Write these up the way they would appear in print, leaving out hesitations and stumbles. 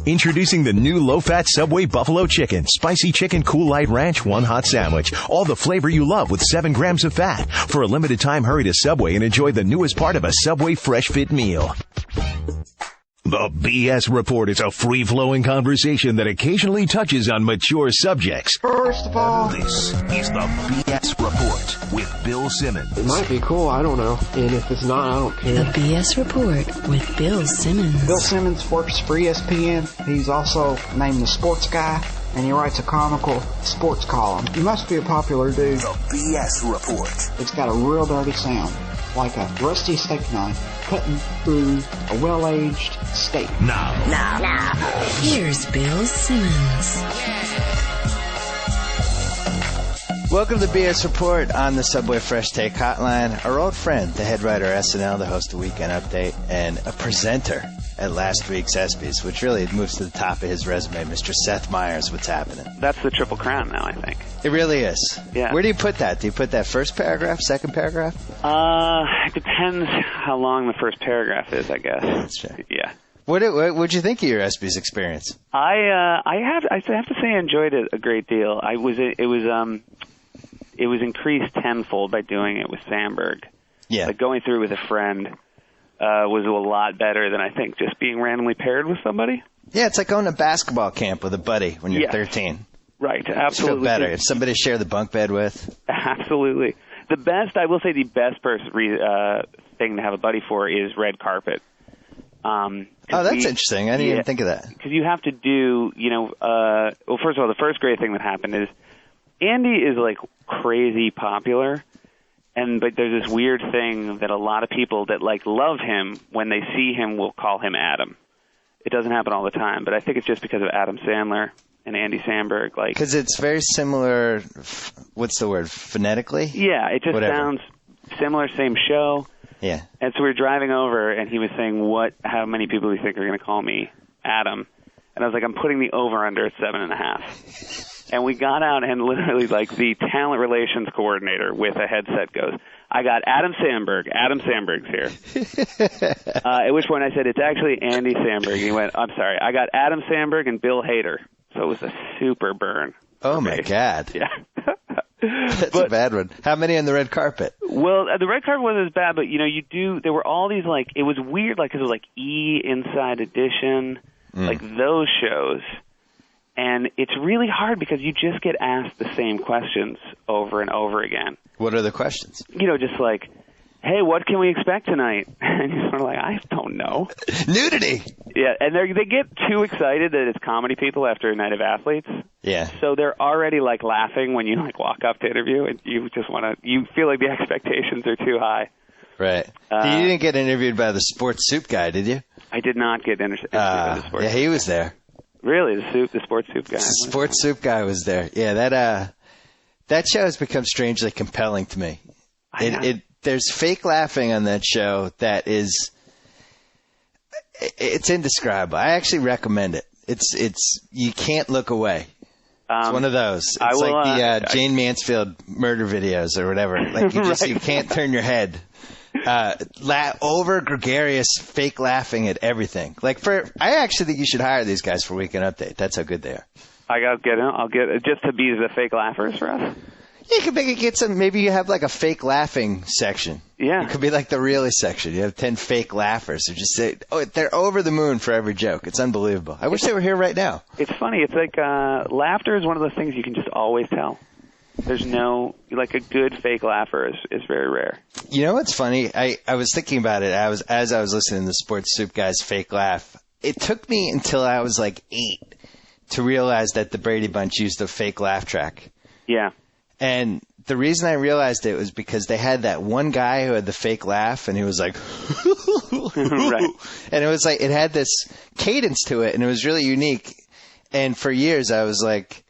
Introducing the new low-fat Subway Buffalo Chicken. Spicy chicken, cool light ranch, one hot sandwich. All the flavor you love with 7 grams of fat. For a limited time, hurry to Subway and enjoy the newest part of a Subway Fresh Fit meal. The BS Report is a free-flowing conversation that occasionally touches on mature subjects. First of all, This is the BS Report with Bill Simmons. it might be cool, I don't know. And if it's not, I don't The care. BS Report with Bill Simmons. Bill Simmons works for ESPN. He's also named the sports guy, and he writes a comical sports column. He must be a popular dude. The BS Report. It's got a real dirty sound, like a rusty steak knife cutting through a well-aged steak. Now. Here's Bill Simmons. Welcome to the BS Report on the Subway Fresh Take Hotline. Our old friend, the head writer of SNL, the host of Weekend Update, and a presenter at last week's ESPYS, which really moves to the top of his resume, Mr. Seth Meyers. What's happening? That's the Triple Crown now, I think. It really is. Yeah. Where do you put that? Do you put that first paragraph, second paragraph? It depends how long the first paragraph is, I guess. That's true. Yeah. What'd you think of your ESPYS experience? I have to say I enjoyed it a great deal. It was increased tenfold by doing it with Sandberg. Yeah. Like going through it with a friend was a lot better than I think just being randomly paired with somebody. Yeah, it's like going to basketball camp with a buddy when you're Yes. 13. Right, It's absolutely. feel better. If somebody to share the bunk bed with. Absolutely. The best thing to have a buddy for is red carpet. Oh, that's interesting. I didn't even think of that. Because you have to do, well, first of all, the first great thing that happened is Andy is like crazy popular, but there's this weird thing that a lot of people that like love him, when they see him, will call him Adam. It doesn't happen all the time, but I think it's just because of Adam Sandler and Andy Samberg. Like, Because it's very similar, what's the word, phonetically? yeah, it just Whatever. sounds similar, same show. Yeah. And so we were driving over, and he was saying, how many people do you think are going to call me Adam? And I was like, I'm putting the over-under at 7.5. And we got out, and literally, like, the talent relations coordinator with a headset goes, I got Adam Sandberg. Adam Sandberg's here. At which point I said, it's actually Andy Samberg. He went, I'm sorry. I got Adam Sandberg and Bill Hader. So it was a super burn. Oh, my God. Yeah. That's a bad one. How many on the red carpet? Well, the red carpet wasn't as bad, but, there were all these, like, it was weird, like, 'cause it was, like, Inside Edition, like, those shows. And it's really hard because you just get asked the same questions over and over again. What are the questions? Just like, hey, what can we expect tonight? And you're sort of like, I don't know. Nudity! Yeah, and they get too excited that it's comedy people after a night of athletes. Yeah. So they're already, like, laughing when you, like, walk up to interview, and you just you feel like the expectations are too high. Right. You didn't get interviewed by the sports soup guy, did you? I did not get interviewed by the sports. Yeah, he was there. Really? The sports soup guy? The sports soup guy was there. Yeah, that show has become strangely compelling to me. There's fake laughing on that show that is, it's indescribable. I actually recommend it. It's you can't look away. It's one of those. It's like the Jane Mansfield murder videos or whatever. Like you can't turn your head. Over gregarious fake laughing at everything. I actually think you should hire these guys for Weekend Update. That's how good they are. I'll get just to be the fake laughers for us. You could get some. Maybe you have like a fake laughing section. Yeah, it could be like the really section. You have 10 fake laughers who just say, "Oh, they're over the moon for every joke." It's unbelievable. I wish they were here right now. It's funny. It's like laughter is one of those things you can just always tell. There's no, like, a good fake laugher is very rare. You know what's funny? I was thinking about it. As I was listening to the sports soup guy's fake laugh. It took me until I was like 8 to realize that the Brady Bunch used a fake laugh track. Yeah. And the reason I realized it was because they had that one guy who had the fake laugh, and he was like, right. And it was like, it had this cadence to it, and it was really unique. And for years, I was like,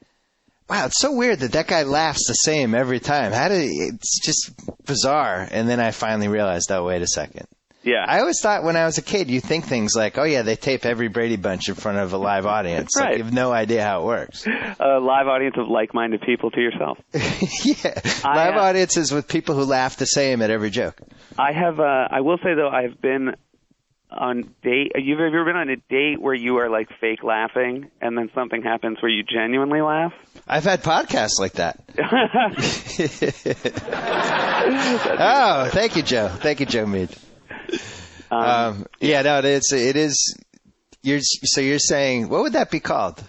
wow, it's so weird that guy laughs the same every time. It's just bizarre. And then I finally realized, oh, wait a second. Yeah. I always thought when I was a kid, you think things like, oh, yeah, they tape every Brady Bunch in front of a live audience. Right. Like, you have no idea how it works. A live audience of like-minded people to yourself. Yeah. Live audiences with people who laugh the same at every joke. I will say, though, I've been on date? Have you ever been on a date where you are like fake laughing and then something happens where you genuinely laugh? I've had podcasts like that. Oh, thank you, Joe. Thank you, Joe Mead. Yeah, no, it is. So you're saying, what would that be called?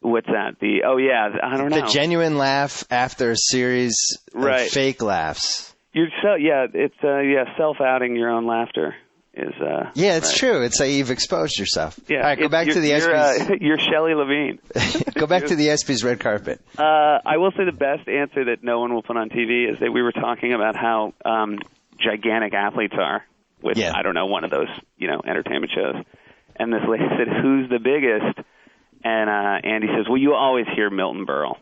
What's that? I don't know. The genuine laugh after a series of fake laughs. It's self-outing your own laughter is. It's true. It's like you've exposed yourself. Yeah. All right, go back to the ESPYS. You're Shelley Levine. Go back to the ESPYS red carpet. I will say the best answer that no one will put on TV is that we were talking about how gigantic athletes are with I don't know, one of those entertainment shows, and this lady said, "Who's the biggest?" And Andy says, "Well, you always hear Milton Berle."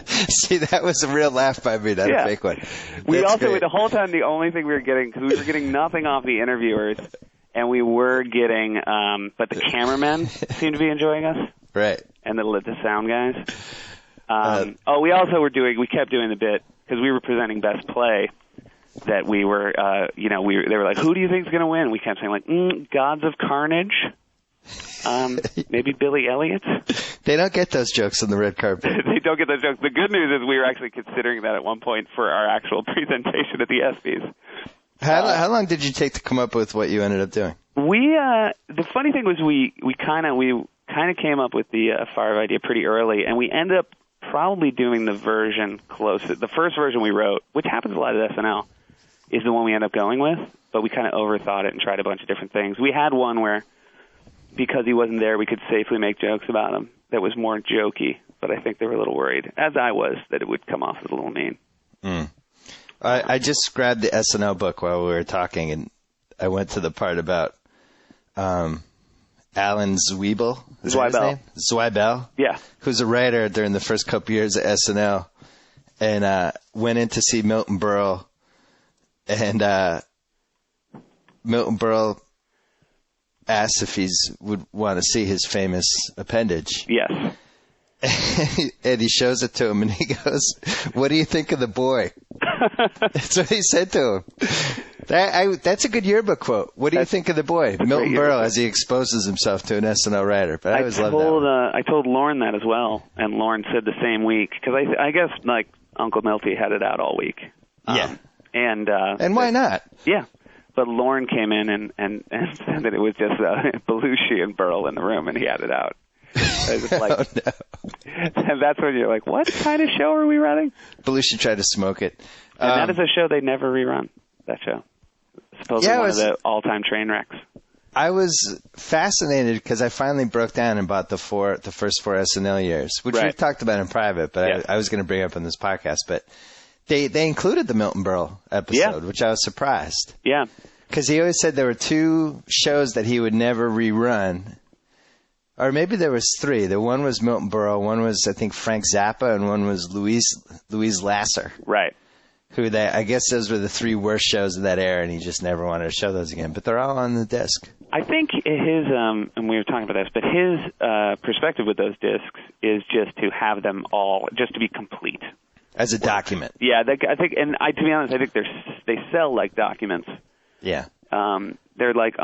See, that was a real laugh by me, not a fake one. We also, the whole time, the only thing we were getting, because we were getting nothing off the interviewers, and we were getting, but the cameramen seemed to be enjoying us. Right. And the sound guys. We kept doing the bit, because we were presenting Best Play, that we were, they were like, who do you think is going to win? We kept saying, like, Gods of Carnage. Maybe Billy Elliot. They don't get those jokes on the red carpet. They don't get those jokes. The good news is we were actually considering that at one point for our actual presentation at the ESPYs. How long did you take to come up with what you ended up doing? The funny thing was we kind of came up with the fire idea pretty early, and we ended up probably doing the version closest. The first version we wrote, which happens a lot at SNL, is the one we end up going with, but we kind of overthought it and tried a bunch of different things. We had one where, because he wasn't there, we could safely make jokes about him that was more jokey, but I think they were a little worried, as I was, that it would come off as a little mean. I just grabbed the SNL book while we were talking, and I went to the part about Alan Zweibel. Zweibel. Yeah. Who's a writer during the first couple years at SNL, and went in to see Milton Berle, and Milton Berle asks if would want to see his famous appendage. Yes. And he shows it to him, and he goes, "What do you think of the boy?" That's what he said to him. That's a good yearbook quote. What do you think of the boy? Milton Berle, as he exposes himself to an SNL writer. But I always loved that. I told Lauren that as well, and Lauren said the same week, because I guess like Uncle Milty had it out all week. Yeah. And why not? Yeah. But Lauren came in and said that it was just Belushi and Berle in the room, and he had it out. Like, oh, no. And that's when you're like, what kind of show are we running? Belushi tried to smoke it. And that is a show they never rerun, that show. Supposedly one of the all-time train wrecks. I was fascinated because I finally broke down and bought the first four SNL years, which we've talked about in private, but I was going to bring up on this podcast. But they included the Milton Berle episode, which I was surprised. Yeah. Because he always said there were two shows that he would never rerun. Or maybe there was three. The one was Milton Berle, one was, I think, Frank Zappa, and one was Louise Lasser. Right. I guess those were the three worst shows of that era, and he just never wanted to show those again. But they're all on the disc. I think his, and we were talking about this, but his perspective with those discs is just to have them all, just to be complete. As a document. Yeah, I think, and to be honest, I think they sell like documents. Yeah. They're like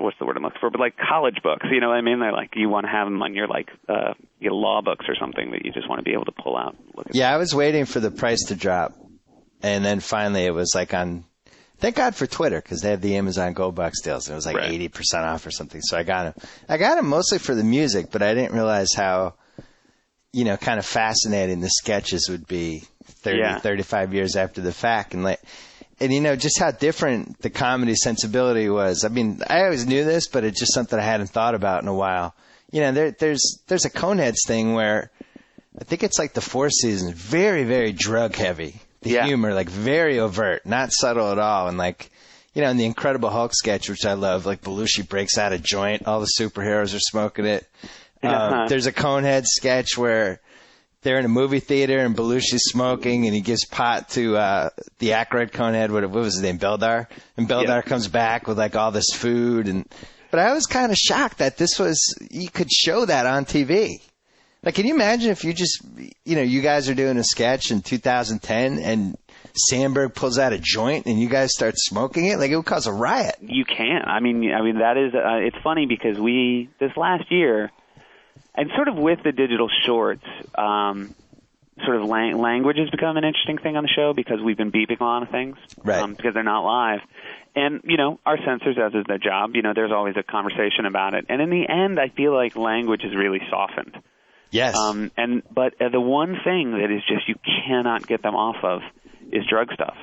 what's the word I'm looking for? But like college books, you know what I mean? They're like, you want to have them on your your law books or something that you just want to be able to pull out. Look at I was waiting for the price to drop, and then finally it was like on. Thank God for Twitter, because they have the Amazon Gold Box deals. It was like 80% off or something. So I got them. I got them mostly for the music, but I didn't realize how, kind of fascinating the sketches would be 35 years after the fact. And just how different the comedy sensibility was. I mean, I always knew this, but it's just something I hadn't thought about in a while. There's a Coneheads thing where I think it's like the fourth season, very, very drug heavy. The humor, like very overt, not subtle at all. And in the Incredible Hulk sketch, which I love, like Belushi breaks out a joint, all the superheroes are smoking it. There's a Coneheads sketch where they're in a movie theater and Belushi's smoking and he gives pot to the Aykroyd Conehead, what was his name, Beldar? And Beldar comes back with like all this food. But I was kind of shocked that you could show that on TV. Like, can you imagine if you just, you guys are doing a sketch in 2010 and Sandberg pulls out a joint and you guys start smoking it, like it would cause a riot. You can't. I mean, that is. It's funny because this last year, and sort of with the digital shorts, sort of language has become an interesting thing on the show because we've been beeping a lot of things, right? Because they're not live, and our censors, as is their job, there's always a conversation about it, and in the end, I feel like language is really softened. Yes. But the one thing that is just you cannot get them off of is drug stuff.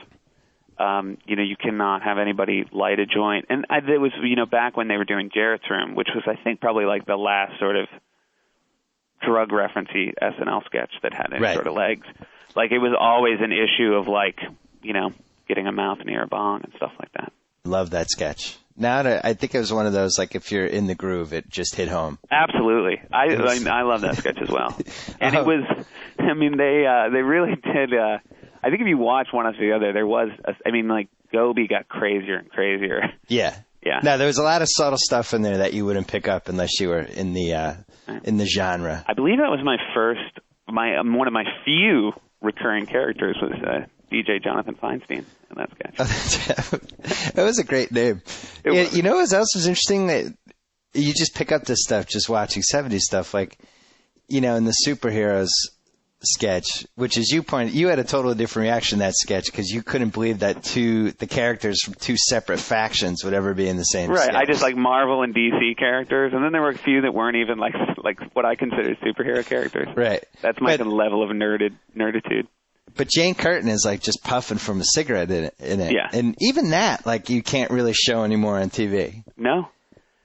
You cannot have anybody light a joint. And it was, back when they were doing Jarrett's Room, which was, I think, probably like the last sort of drug reference-y SNL sketch that had any sort of legs. Like, it was always an issue of, like, getting a mouth near a bong and stuff like that. Love that sketch. Now, I think it was one of those, like, if you're in the groove, it just hit home. Absolutely. I love that sketch as well. And it was, they really did, I think if you watch one after the other, there was, Gobi got crazier and crazier. Yeah. Yeah. Now, there was a lot of subtle stuff in there that you wouldn't pick up unless you were in the genre. I believe that was one of my few recurring characters was DJ Jonathan Feinstein in that sketch. That was a great name. You know what else was interesting? That you just pick up this stuff just watching 70s stuff. Like, in the superheroes sketch, which is you had a totally different reaction to that sketch because you couldn't believe that the characters from two separate factions would ever be in the same sketch. I just like Marvel and DC characters, and then there were a few that weren't even like what I consider superhero characters. Right. That's my level of nerditude. But Jane Curtin is like just puffing from a cigarette in it. Yeah. And even that, like, you can't really show anymore on TV. No.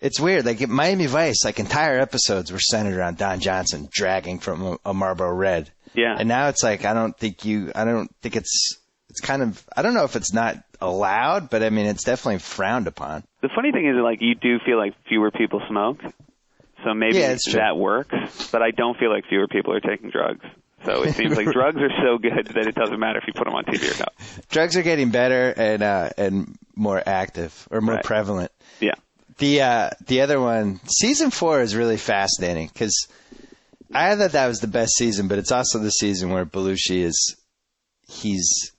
It's weird. Like, at Miami Vice, like, entire episodes were centered around Don Johnson dragging from a Marlboro Red. Yeah. And now it's like, I don't think it's kind of, I don't know if it's not allowed, but I mean, it's definitely frowned upon. The funny thing is, like, you do feel like fewer people smoke. So maybe that works, but I don't feel like fewer people are taking drugs. So it seems like drugs are so good that it doesn't matter if you put them on TV or not. Drugs are getting better and more active or more prevalent. Yeah. The other one, season 4 is really fascinating because I thought that was the best season, but it's also the season where Belushi he's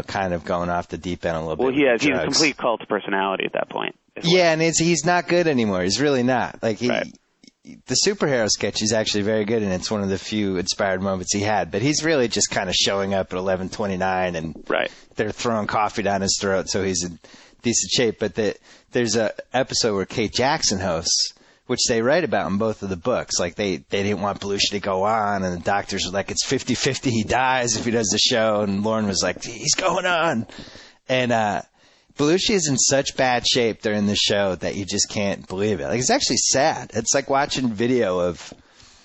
kind of going off the deep end a little bit. Well, he's a complete cult personality at that point. Yeah, and he's not good anymore. He's really not. Like the superhero sketch is actually very good, and it's one of the few inspired moments he had. But he's really just kind of showing up at 11:29, and they're throwing coffee down his throat, so he's in decent shape. But there's a episode where Kate Jackson hosts, which they write about in both of the books. Like, they didn't want Belushi to go on, and the doctors were like, it's 50-50, he dies if he does the show. And Lauren was like, he's going on. And Belushi is in such bad shape during the show that you just can't believe it. Like, it's actually sad. It's like watching video of,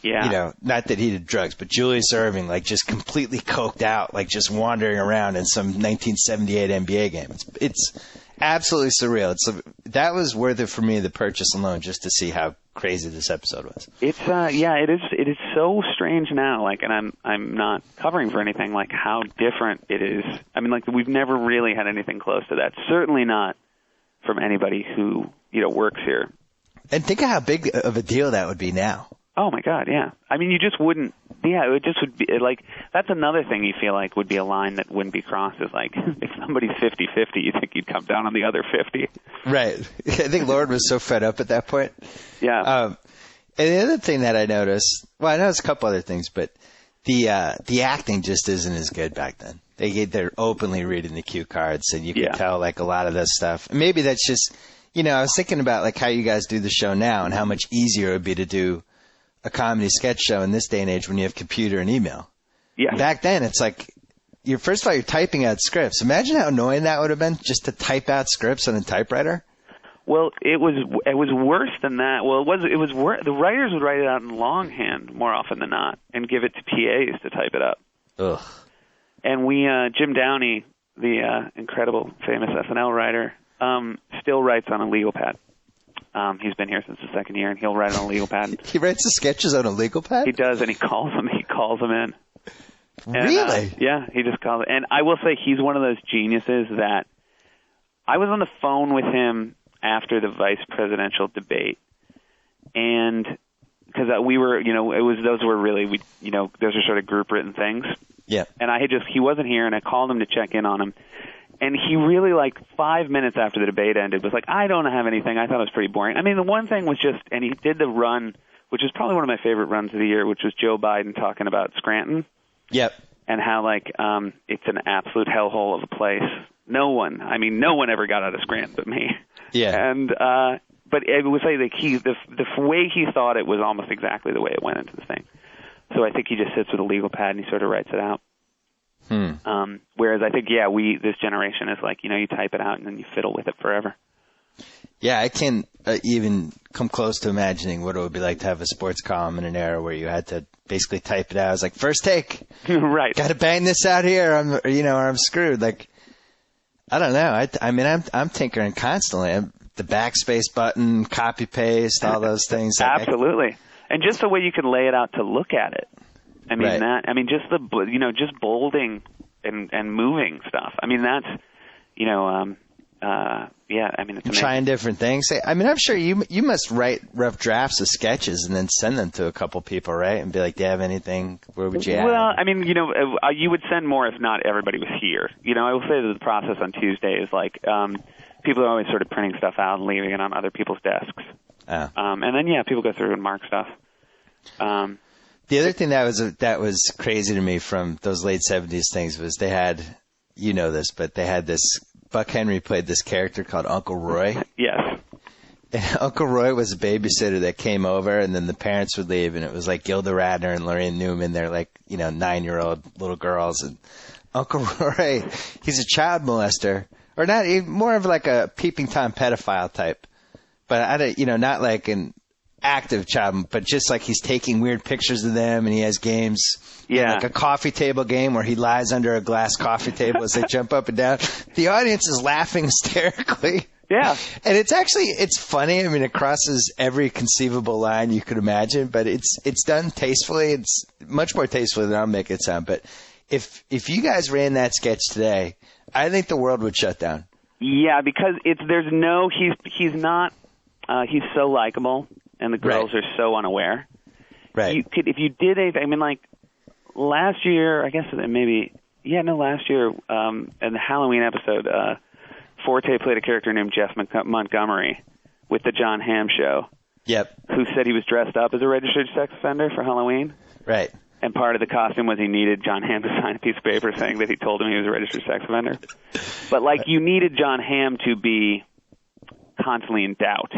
not that he did drugs, but Julius Erving, like, just completely coked out, like, just wandering around in some 1978 NBA game. It's absolutely surreal. That was worth it for me, the purchase alone, just to see how crazy this episode was. It's it is so strange now. Like, and I'm not covering for anything, like, how different it is. I mean, like, we've never really had anything close to that. Certainly not from anybody who works here. And think of how big of a deal that would be now. Oh my God, yeah. I mean, you just wouldn't. Yeah, it just would be like, that's another thing you feel like would be a line that wouldn't be crossed. Is like, if somebody's 50-50, you think you'd come down on the other 50. Right. I think Lauren was so fed up at that point. Yeah. And the other thing that I noticed, well, I noticed a couple other things, but the acting just isn't as good back then. They're openly reading the cue cards, and you can tell, like, a lot of this stuff. Maybe that's just, I was thinking about, like, how you guys do the show now and how much easier it would be to do a comedy sketch show in this day and age when you have computer and email. Yeah. Back then, it's like, first of all, you're typing out scripts. Imagine how annoying that would have been just to type out scripts on a typewriter. Well, it was worse than that. Well, it was worse. The writers would write it out in longhand more often than not and give it to PAs to type it up. Ugh. And Jim Downey, the incredible, famous SNL writer, still writes on a legal pad. He's been here since the second year, and he'll write on a legal pad. He writes the sketches on a legal pad? He does, and he calls them in. And, really? Yeah, he just calls it. And I will say he's one of those geniuses that I was on the phone with him after the vice presidential debate, and because we were, those were really, those are sort of group written things, Yeah. And he wasn't here, and I called him to check in on him. And he really, 5 minutes after the debate ended, was like, I don't have anything. I thought it was pretty boring. I mean, the one thing was just, and he did the run, which is probably one of my favorite runs of the year, which was Joe Biden talking about Scranton. Yep. And how, it's an absolute hellhole of a place. No one ever got out of Scranton but me. Yeah. And, but it was the way he thought it was almost exactly the way it went into the thing. So I think he just sits with a legal pad and he sort of writes it out. Whereas I think, this generation is you type it out and then you fiddle with it forever. Yeah, I can't even come close to imagining what it would be like to have a sports column in an era where you had to basically type it out. I was like, first take. Right. Got to bang this out here. Or I'm screwed. I don't know. I'm tinkering constantly. The backspace button, copy paste, all those things. Absolutely. And just the way you can lay it out to look at it. I mean, right. Just just bolding and moving stuff. I mean, that's, it's amazing. Trying different things. I'm sure you must write rough drafts of sketches and then send them to a couple people, right? And be like, do you have anything? Where would you add? Well, you would send more if not everybody was here. I will say that the process on Tuesday is people are always sort of printing stuff out and leaving it on other people's desks. Oh. And then, people go through and mark stuff. The other thing that was crazy to me from those late 70s things was they had, but they had this, Buck Henry played this character called Uncle Roy. Yes. And Uncle Roy was a babysitter that came over, and then the parents would leave, and it was like Gilda Radner and Lorraine Newman. They're 9-year-old little girls. And Uncle Roy, he's a child molester, or not, more of a peeping Tom pedophile type. But not like an active child, but just he's taking weird pictures of them, and he has games, like a coffee table game where he lies under a glass coffee table as they jump up and down. The audience is laughing hysterically. Yeah. And it's funny. It crosses every conceivable line you could imagine, but it's done tastefully. It's much more tastefully than I'll make it sound. But if you guys ran that sketch today, I think the world would shut down. Yeah, because he's so likable. And the girls are so unaware. Right. If you did anything, last year, I guess last year, in the Halloween episode, Forte played a character named Jeff Montgomery with the John Hamm show. Yep. Who said he was dressed up as a registered sex offender for Halloween. Right. And part of the costume was he needed John Hamm to sign a piece of paper saying that he told him he was a registered sex offender. But, you needed John Hamm to be constantly in doubt.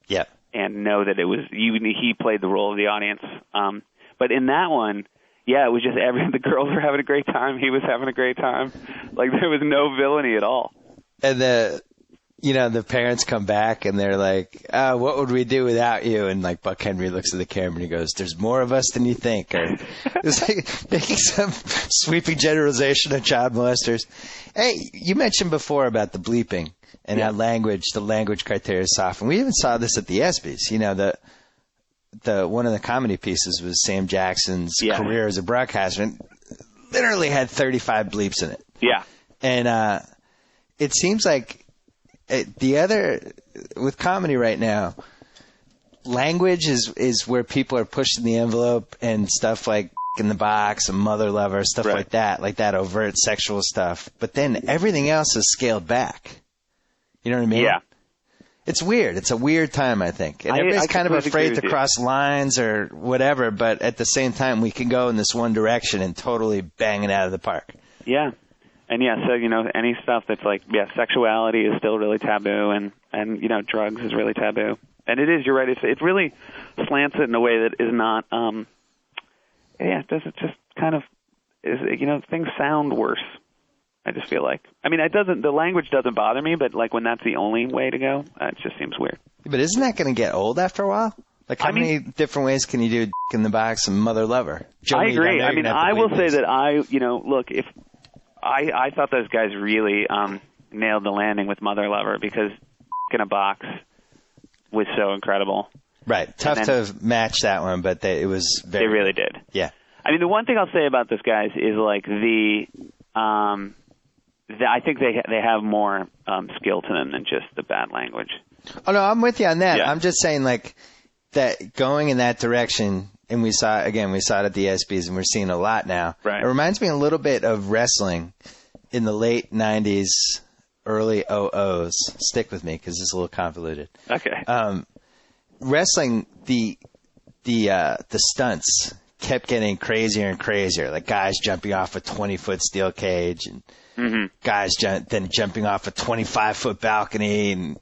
Yep. And know that it was he played the role of the audience. But in that one, it was just the girls were having a great time. He was having a great time. There was no villainy at all. And the parents come back and they're like, what would we do without you? And Buck Henry looks at the camera and he goes, there's more of us than you think. Or it's making some sweeping generalization of child molesters. Hey, you mentioned before about the bleeping. And how the language criteria is softened. We even saw this at the ESPYS. The one of the comedy pieces was Sam Jackson's career as a broadcaster, and literally had 35 bleeps in it. Yeah. And it seems like with comedy right now, language is where people are pushing the envelope and stuff like in the box and mother lover, stuff like that overt sexual stuff. But then everything else is scaled back. You know what I mean? Yeah. It's weird. It's a weird time, I think. And everybody's kind of afraid to cross lines or whatever, but at the same time, we can go in this one direction and totally bang it out of the park. Yeah. And so, any stuff that's sexuality is still really taboo and drugs is really taboo. And it is, you're right, it really slants it in a way that is not, it just kind of, things sound worse. I just feel like. The language doesn't bother me, but when that's the only way to go, it just seems weird. But isn't that going to get old after a while? How many different ways can you do in the box and mother lover? I agree. I will say that look, if I thought those guys really nailed the landing with mother lover because in a box was so incredible. Right. Tough to match that one, but it was very. They really did. Yeah. The one thing I'll say about those guys is I think they have more skill to them than just the bad language. Oh, no, I'm with you on that. Yeah. I'm just saying, that going in that direction and we saw it at the ESPYs, and we're seeing a lot now. Right. It reminds me a little bit of wrestling in the late 90s, early 00s. Stick with me because it's a little convoluted. Okay. Wrestling, the stunts kept getting crazier and crazier, like guys jumping off a 20-foot steel cage and guys then jumping off a 25-foot balcony, and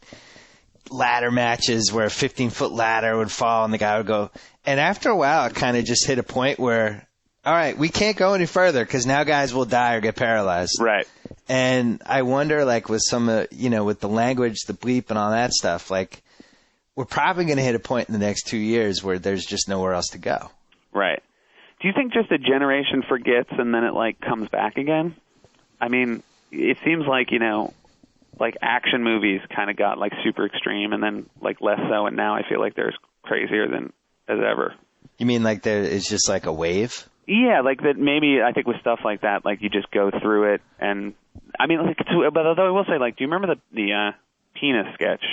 ladder matches where a 15-foot ladder would fall and the guy would go. And after a while, it kind of just hit a point where, all right, we can't go any further because now guys will die or get paralyzed. Right. And I wonder, like, with some, with the language, the bleep and all that stuff, like, we're probably going to hit a point in the next 2 years where there's just nowhere else to go. Right. Do you think just a generation forgets and then it, like, comes back again? I mean, it seems like, like action movies kind of got, like, super extreme and then, like, less so, and now I feel like they're as crazier than as ever. You mean like there is just like a wave? Yeah, like that maybe I think with stuff like that, like you just go through it, and I mean, like, but although I will say, like, do you remember the penis sketch,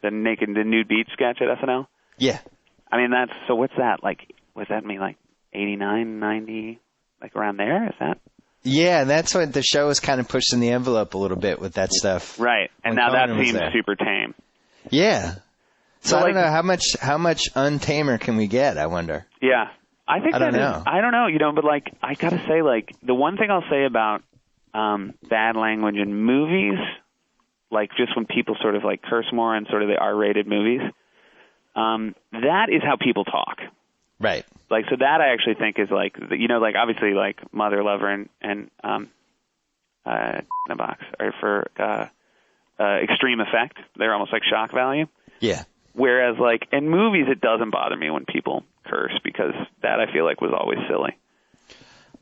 the nude beach sketch at SNL? Yeah. I mean, what's that, like, was that me, like, 89, 90, like around there? Is that? Yeah, that's when the show was kind of pushing the envelope a little bit with that stuff. Right, and now that seems super tame. Yeah. So I don't know how much untamer can we get, I wonder. Yeah. I don't know, but, like, I gotta say, like, the one thing I'll say about bad language in movies, like, just when people sort of, like, curse more in sort of the R-rated movies, that is how people talk. Right. Like, so that I actually think is, like, like, obviously, like, Mother Lover and in a box are for extreme effect. They're almost like shock value. Yeah. Whereas, like, in movies, it doesn't bother me when people curse because that I feel like was always silly.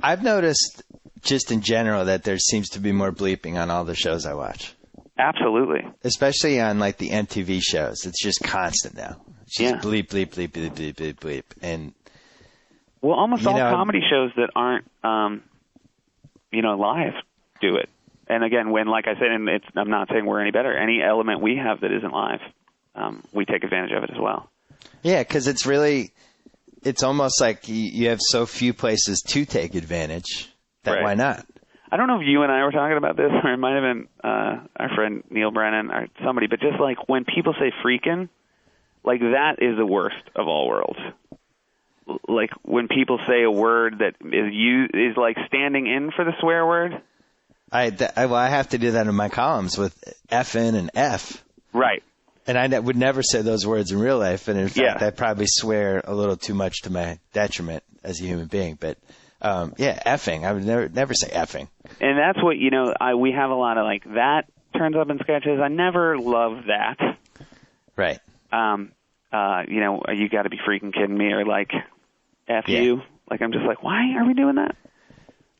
I've noticed just in general that there seems to be more bleeping on all the shows I watch. Absolutely. Especially on, like, the MTV shows. It's just constant now. It's just bleep, bleep, bleep, bleep, bleep, bleep, bleep. And, well, almost all comedy shows that aren't, live do it. And again, when, like I said, and I'm not saying we're any better, any element we have that isn't live, we take advantage of it as well. Yeah, because it's almost like you have so few places to take advantage that why not? I don't know if you and I were talking about this, or it might have been our friend Neil Brennan or somebody, but just like when people say freaking, like that is the worst of all worlds. Like when people say a word that is like standing in for the swear word. I have to do that in my columns with F-in and F. Right. And I would never say those words in real life. And in fact, I probably swear a little too much to my detriment as a human being. But, effing. I would never say effing. And that's what, we have a lot of like that turns up in sketches. I never love that. Right. You got to be freaking kidding me, or like, F you. Like, I'm just like, why are we doing that?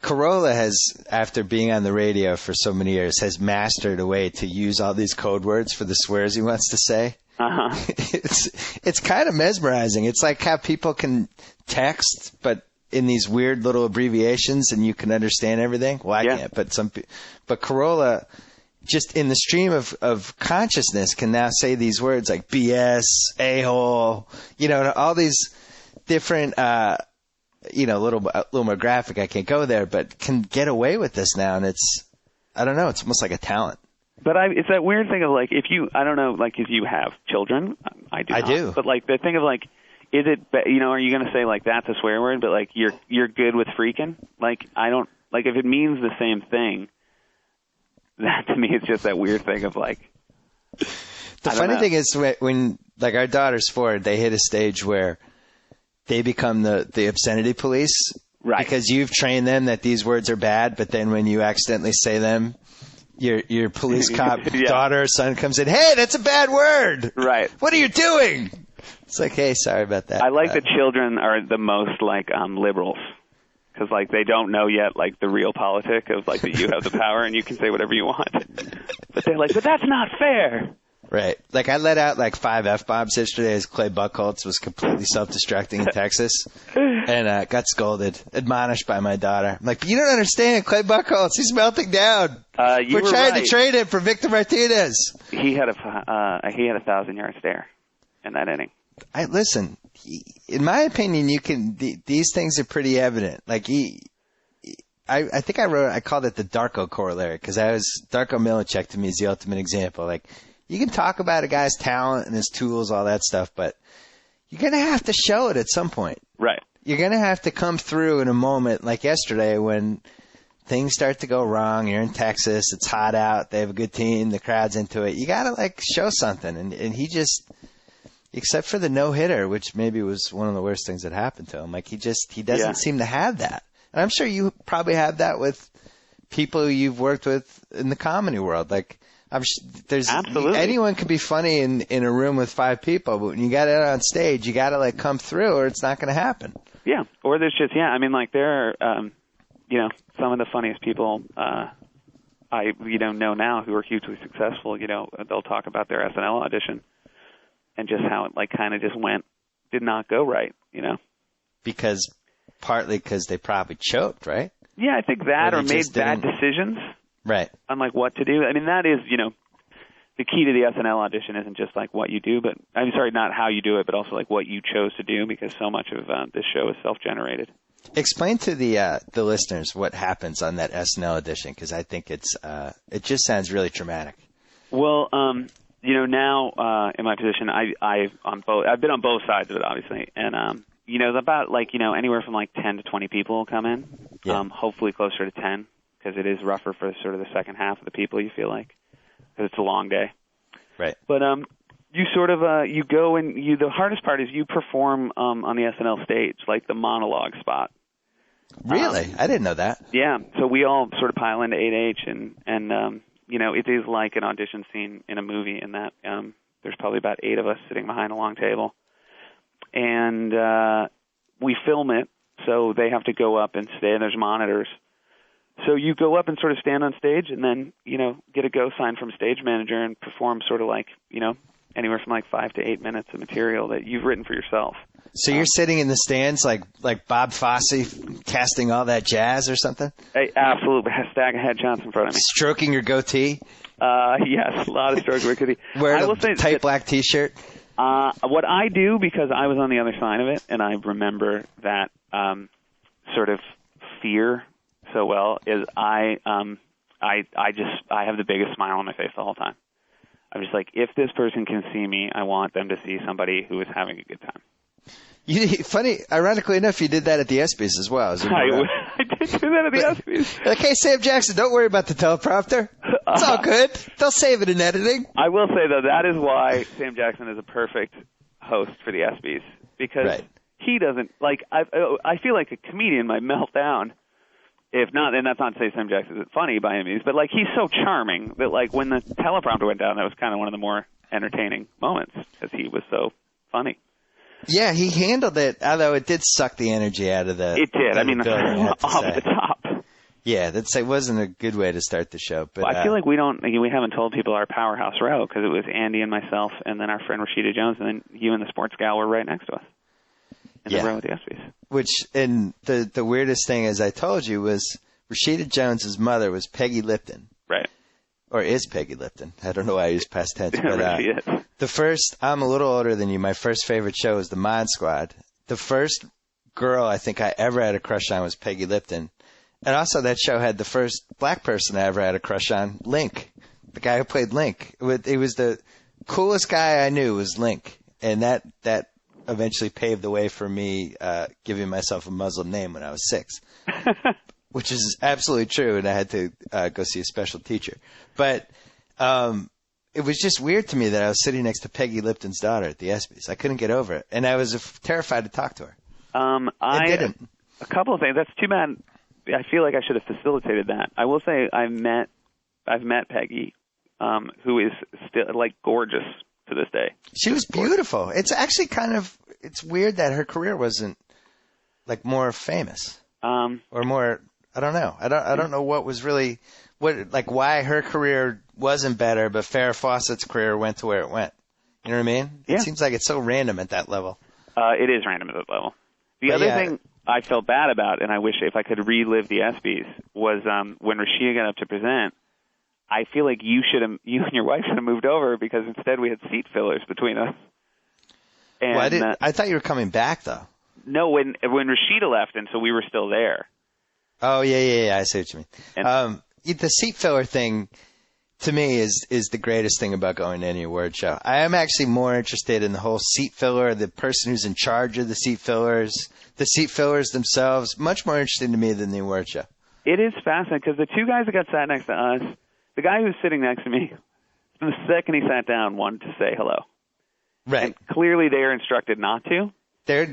Corolla has, after being on the radio for so many years, has mastered a way to use all these code words for the swears he wants to say. Uh-huh. It's kind of mesmerizing. It's like how people can text, but in these weird little abbreviations, and you can understand everything. Well, I can't, but Corolla, just in the stream of consciousness, can now say these words like BS, a-hole, all these different, a little more graphic. I can't go there, but can get away with this now, and it's almost like a talent. But it's that weird thing of like, if you have children, I do. But like the thing of like, is it, are you going to say like that's a swear word, but like you're good with freaking? Like I don't, like if it means the same thing, that to me is just that weird thing of like. The funny thing is when like our daughter's 4, they hit a stage where they become the obscenity police. Right. Because you've trained them that these words are bad, but then when you accidentally say them, your police cop daughter or son comes in, hey, that's a bad word. Right. What are you doing? It's like, hey, sorry about that. I like that children are the most like liberals. Because like they don't know yet like the real politic of like that you have the power and you can say whatever you want. But they're like, but that's not fair. Right. Like, I let out, like, 5 F-bombs yesterday as Clay Buchholz was completely self-destructing in Texas. And got scolded, admonished by my daughter. I'm like, you don't understand, Clay Buchholz. He's melting down. We're trying to trade him for Victor Martinez. He had a 1,000-yard stare in that inning. listen. In my opinion, these things are pretty evident. Like I think I called it the Darko corollary because Darko Milicic to me is the ultimate example. Like you can talk about a guy's talent and his tools, all that stuff, but you're gonna have to show it at some point. Right. You're gonna have to come through in a moment like yesterday when things start to go wrong. You're in Texas. It's hot out. They have a good team. The crowd's into it. You got to, show something. And he just, except for the no-hitter, which maybe was one of the worst things that happened to him, he doesn't seem to have that. And I'm sure you probably have that with people you've worked with in the comedy world. Absolutely. Anyone can be funny in a room with 5 people, but when you got it on stage, you got to, come through or it's not going to happen. Yeah. Or there's just, there are, some of the funniest people I know now who are hugely successful. They'll talk about their SNL audition and just how it kind of just did not go right. Partly because they probably choked, right? Yeah, I think that or made bad decisions, right? On what to do. I mean, that is the key to the SNL audition isn't just what you do, but I'm sorry, not how you do it, but also what you chose to do because so much of this show is self-generated. Explain to the listeners what happens on that SNL audition because I think it just sounds really traumatic. Well, now in my position, I've been on both sides of it, obviously, and about anywhere from 10 to 20 people will come in, hopefully closer to 10 because it is rougher for sort of the second half of the people. You feel like because it's a long day, right? But you sort of you go and the hardest part is you perform on the SNL stage, the monologue spot. Really? I didn't know that. Yeah. So we all sort of pile into 8H and it is like an audition scene in a movie in that there's probably about 8 of us sitting behind a long table. And we film it, so they have to go up and stay, and there's monitors. So you go up and sort of stand on stage and then, get a go sign from stage manager and perform sort of anywhere from 5 to 8 minutes of material that you've written for yourself. So you're sitting in the stands like Bob Fosse casting all that jazz or something? Absolutely. A stack of headshots in front of me. Stroking your goatee? Yes, a lot of stroking my goatee. Wearing a tight black T-shirt? What I do, because I was on the other side of it, and I remember that sort of fear so well, is I have the biggest smile on my face the whole time. I'm just if this person can see me, I want them to see somebody who is having a good time. Funny, ironically enough, you did that at the ESPYS as well. I did do that at the ESPYS. Hey, Sam Jackson, don't worry about the teleprompter. It's all good. They'll save it in editing. I will say, though, that is why Sam Jackson is a perfect host for the ESPYs. Because he doesn't, I feel like a comedian might melt down. If not, and that's not to say Sam Jackson isn't funny by any means, but he's so charming that when the teleprompter went down, that was kind of one of the more entertaining moments because he was so funny. Yeah, he handled it, although it did suck the energy out of the. It did. I mean, off the top. Yeah, it wasn't a good way to start the show. But I feel like we haven't told people our powerhouse row because it was Andy and myself, and then our friend Rashida Jones, and then you and the sports gal were right next to us in the row with the ESPYs. And the weirdest thing, as I told you, was Rashida Jones's mother was Peggy Lipton. Right. Or is Peggy Lipton. I don't know why I use past tense. But I'm a little older than you. My first favorite show was The Mod Squad. The first girl I think I ever had a crush on was Peggy Lipton. And also that show had the first black person I ever had a crush on, Link. The guy who played Link. It was the coolest guy I knew was Link. And that eventually paved the way for me giving myself a Muslim name when I was 6. Which is absolutely true, and I had to go see a special teacher. But it was just weird to me that I was sitting next to Peggy Lipton's daughter at the ESPYs. I couldn't get over it, and I was terrified to talk to her. I didn't. A couple of things. That's too bad. I feel like I should have facilitated that. I will say I've met Peggy, who is still gorgeous to this day. She was beautiful. It's actually it's weird that her career wasn't more famous or more. I don't know. I don't know what was really why her career wasn't better, but Farrah Fawcett's career went to where it went. You know what I mean? Yeah. It seems like it's so random at that level. It is random at that level. The other thing I felt bad about, and I wish if I could relive the ESPYs, was when Rashida got up to present. I feel like you and your wife should have moved over because instead we had seat fillers between us. And Well, I thought you were coming back, though. no, when Rashida left, and so we were still there. Oh, yeah. I see what you mean. And, The seat filler thing, to me, is the greatest thing about going to any award show. I am actually more interested in the whole seat filler, the person who's in charge of the seat fillers themselves. Much more interesting to me than the award show. It is fascinating because the two guys that got sat next to us, the guy who was sitting next to me, the second he sat down, wanted to say hello. Right. And clearly they are instructed not to. They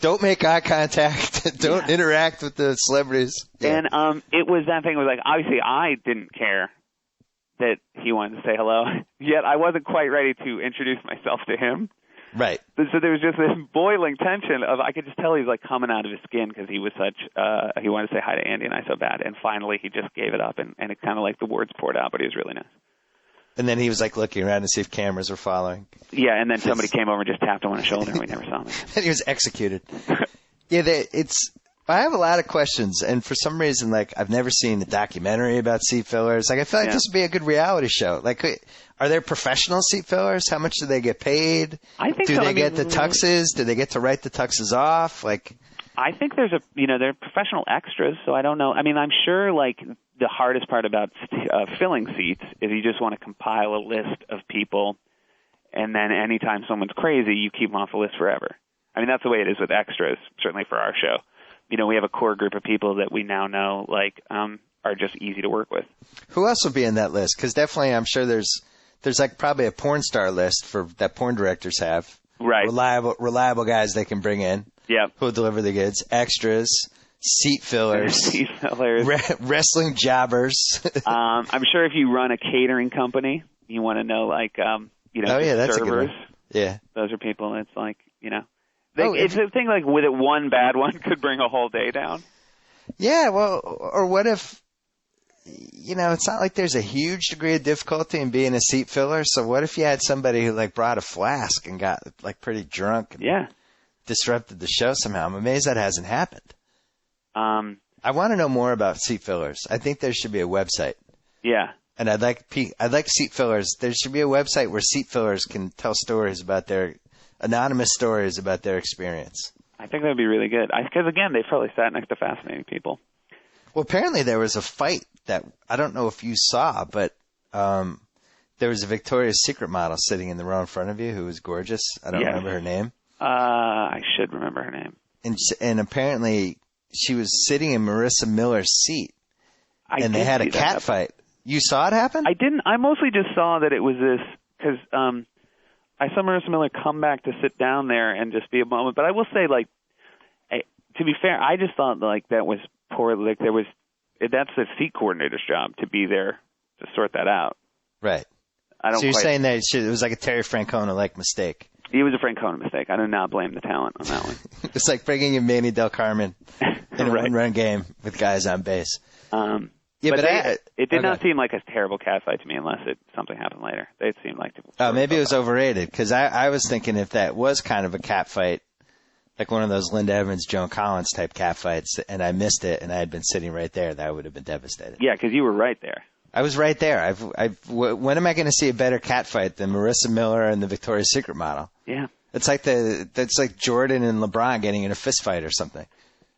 don't make eye contact. Don't interact with the celebrities. Yeah. And it was that thing. It was like, obviously I didn't care that he wanted to say hello, yet I wasn't quite ready to introduce myself to him. Right. So there was just this boiling tension of, I could just tell he was like coming out of his skin because he was such, he wanted to say hi to Andy and I so bad. And finally he just gave it up and it kind of like the words poured out, but he was really nice. And then he was like looking around to see if cameras were following. Yeah, and then somebody came over and just tapped him on the shoulder and we never saw him again. And he was executed. I have a lot of questions, and for some reason, like, I've never seen a documentary about seat fillers. Like, I feel like this would be a good reality show. Like, are there professional seat fillers? How much do they get paid? I think do so. they get the tuxes? Do they get to write the tuxes off? Like, I think they're professional extras, so I don't know. I mean, I'm sure, like, the hardest part about filling seats is you just want to compile a list of people, and then anytime someone's crazy, you keep them off the list forever. I mean, that's the way it is with extras, certainly for our show. You know, we have a core group of people that we now know, like, are just easy to work with. Who else will be in that list? Because definitely, I'm sure there's like probably a porn star list that porn directors have. Right. Reliable guys they can bring in. Yep. Who'll deliver the goods. Extras, seat fillers. Seat fillers. Wrestling jobbers. I'm sure if you run a catering company, you want to know, like, that's servers. A good one. Yeah. Those are people that's like, it's a thing like with it, one bad one could bring a whole day down. Yeah, well, or what if, it's not like there's a huge degree of difficulty in being a seat filler. So what if you had somebody who like brought a flask and got like pretty drunk and disrupted the show somehow? I'm amazed that hasn't happened. I want to know more about seat fillers. I think there should be a website. Yeah. And I'd like seat fillers. There should be a website where seat fillers can tell anonymous stories about their experience. I think that would be really good. Because, again, they probably sat next to fascinating people. Well, apparently there was a fight that I don't know if you saw, but there was a Victoria's Secret model sitting in the row in front of you who was gorgeous. I don't remember her name. I should remember her name. And apparently she was sitting in Marissa Miller's seat, and they had a cat fight. You saw it happen? I didn't. I mostly just saw that it was this because I saw Marissa Miller come back to sit down there and just be a moment. But I will say, like, to be fair, I just thought like that was poor. Like that's the seat coordinator's job to be there to sort that out. Right. So you're saying that it was like a Terry Francona-like mistake. It was a Francona mistake. I do not blame the talent on that one. It's like bringing in Manny Del Carmen in a one-run game with guys on base. It did not seem like a terrible cat fight to me unless something happened later. It seemed like maybe it was overrated because I was thinking if that was kind of a cat fight, like one of those Linda Evans, Joan Collins type cat fights, and I missed it and I had been sitting right there, that would have been devastated. Yeah, because you were right there. I was right there. When am I going to see a better cat fight than Marissa Miller and the Victoria's Secret model? Yeah. It's like that's like Jordan and LeBron getting in a fist fight or something.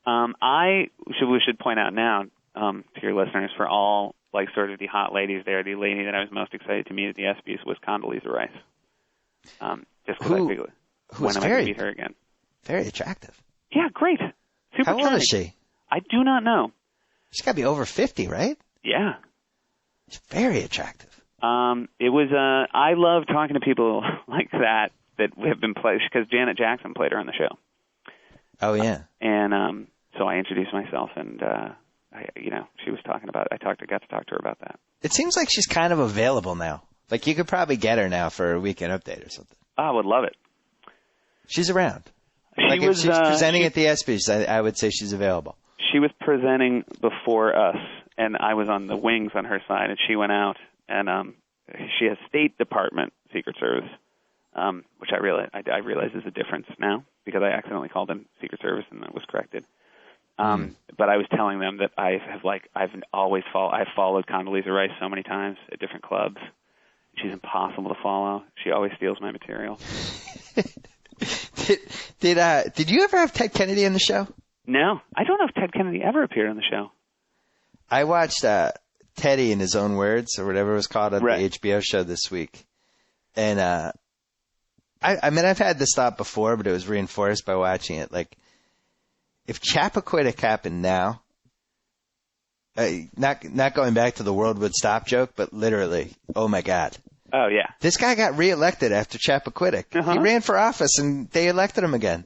We should point out now to your listeners, for all like sort of the hot ladies there, the lady that I was most excited to meet at the ESPYS was Condoleezza Rice. Just because I figured, when am I going to meet her again? Very attractive. Yeah, great. Super How old is she? I do not know. She's got to be over 50, right? Yeah. She's very attractive. It was. I love talking to people like that have been played because Janet Jackson played her on the show. Oh yeah. And so I introduced myself, and she was talking about it. Got to talk to her about that. It seems like she's kind of available now. Like you could probably get her now for a weekend update or something. I would love it. She's around. If she's presenting at the ESPYS, I would say she's available. She was presenting before us, and I was on the wings on her side, and she went out, and she has State Department Secret Service, which I realize is a difference now because I accidentally called them Secret Service, and that was corrected. But I was telling them that I've followed Condoleezza Rice so many times at different clubs. She's impossible to follow. She always steals my material. Did you ever have Ted Kennedy on the show? No, I don't know if Ted Kennedy ever appeared on the show. I watched Teddy in His Own Words, or whatever it was called, on the HBO show this week. And I mean, I've had this thought before, but it was reinforced by watching it. Like, if Chappaquiddick happened now, not going back to the world would stop joke, but literally, oh my God. Oh, yeah. This guy got reelected after Chappaquiddick. He ran for office, and they elected him again.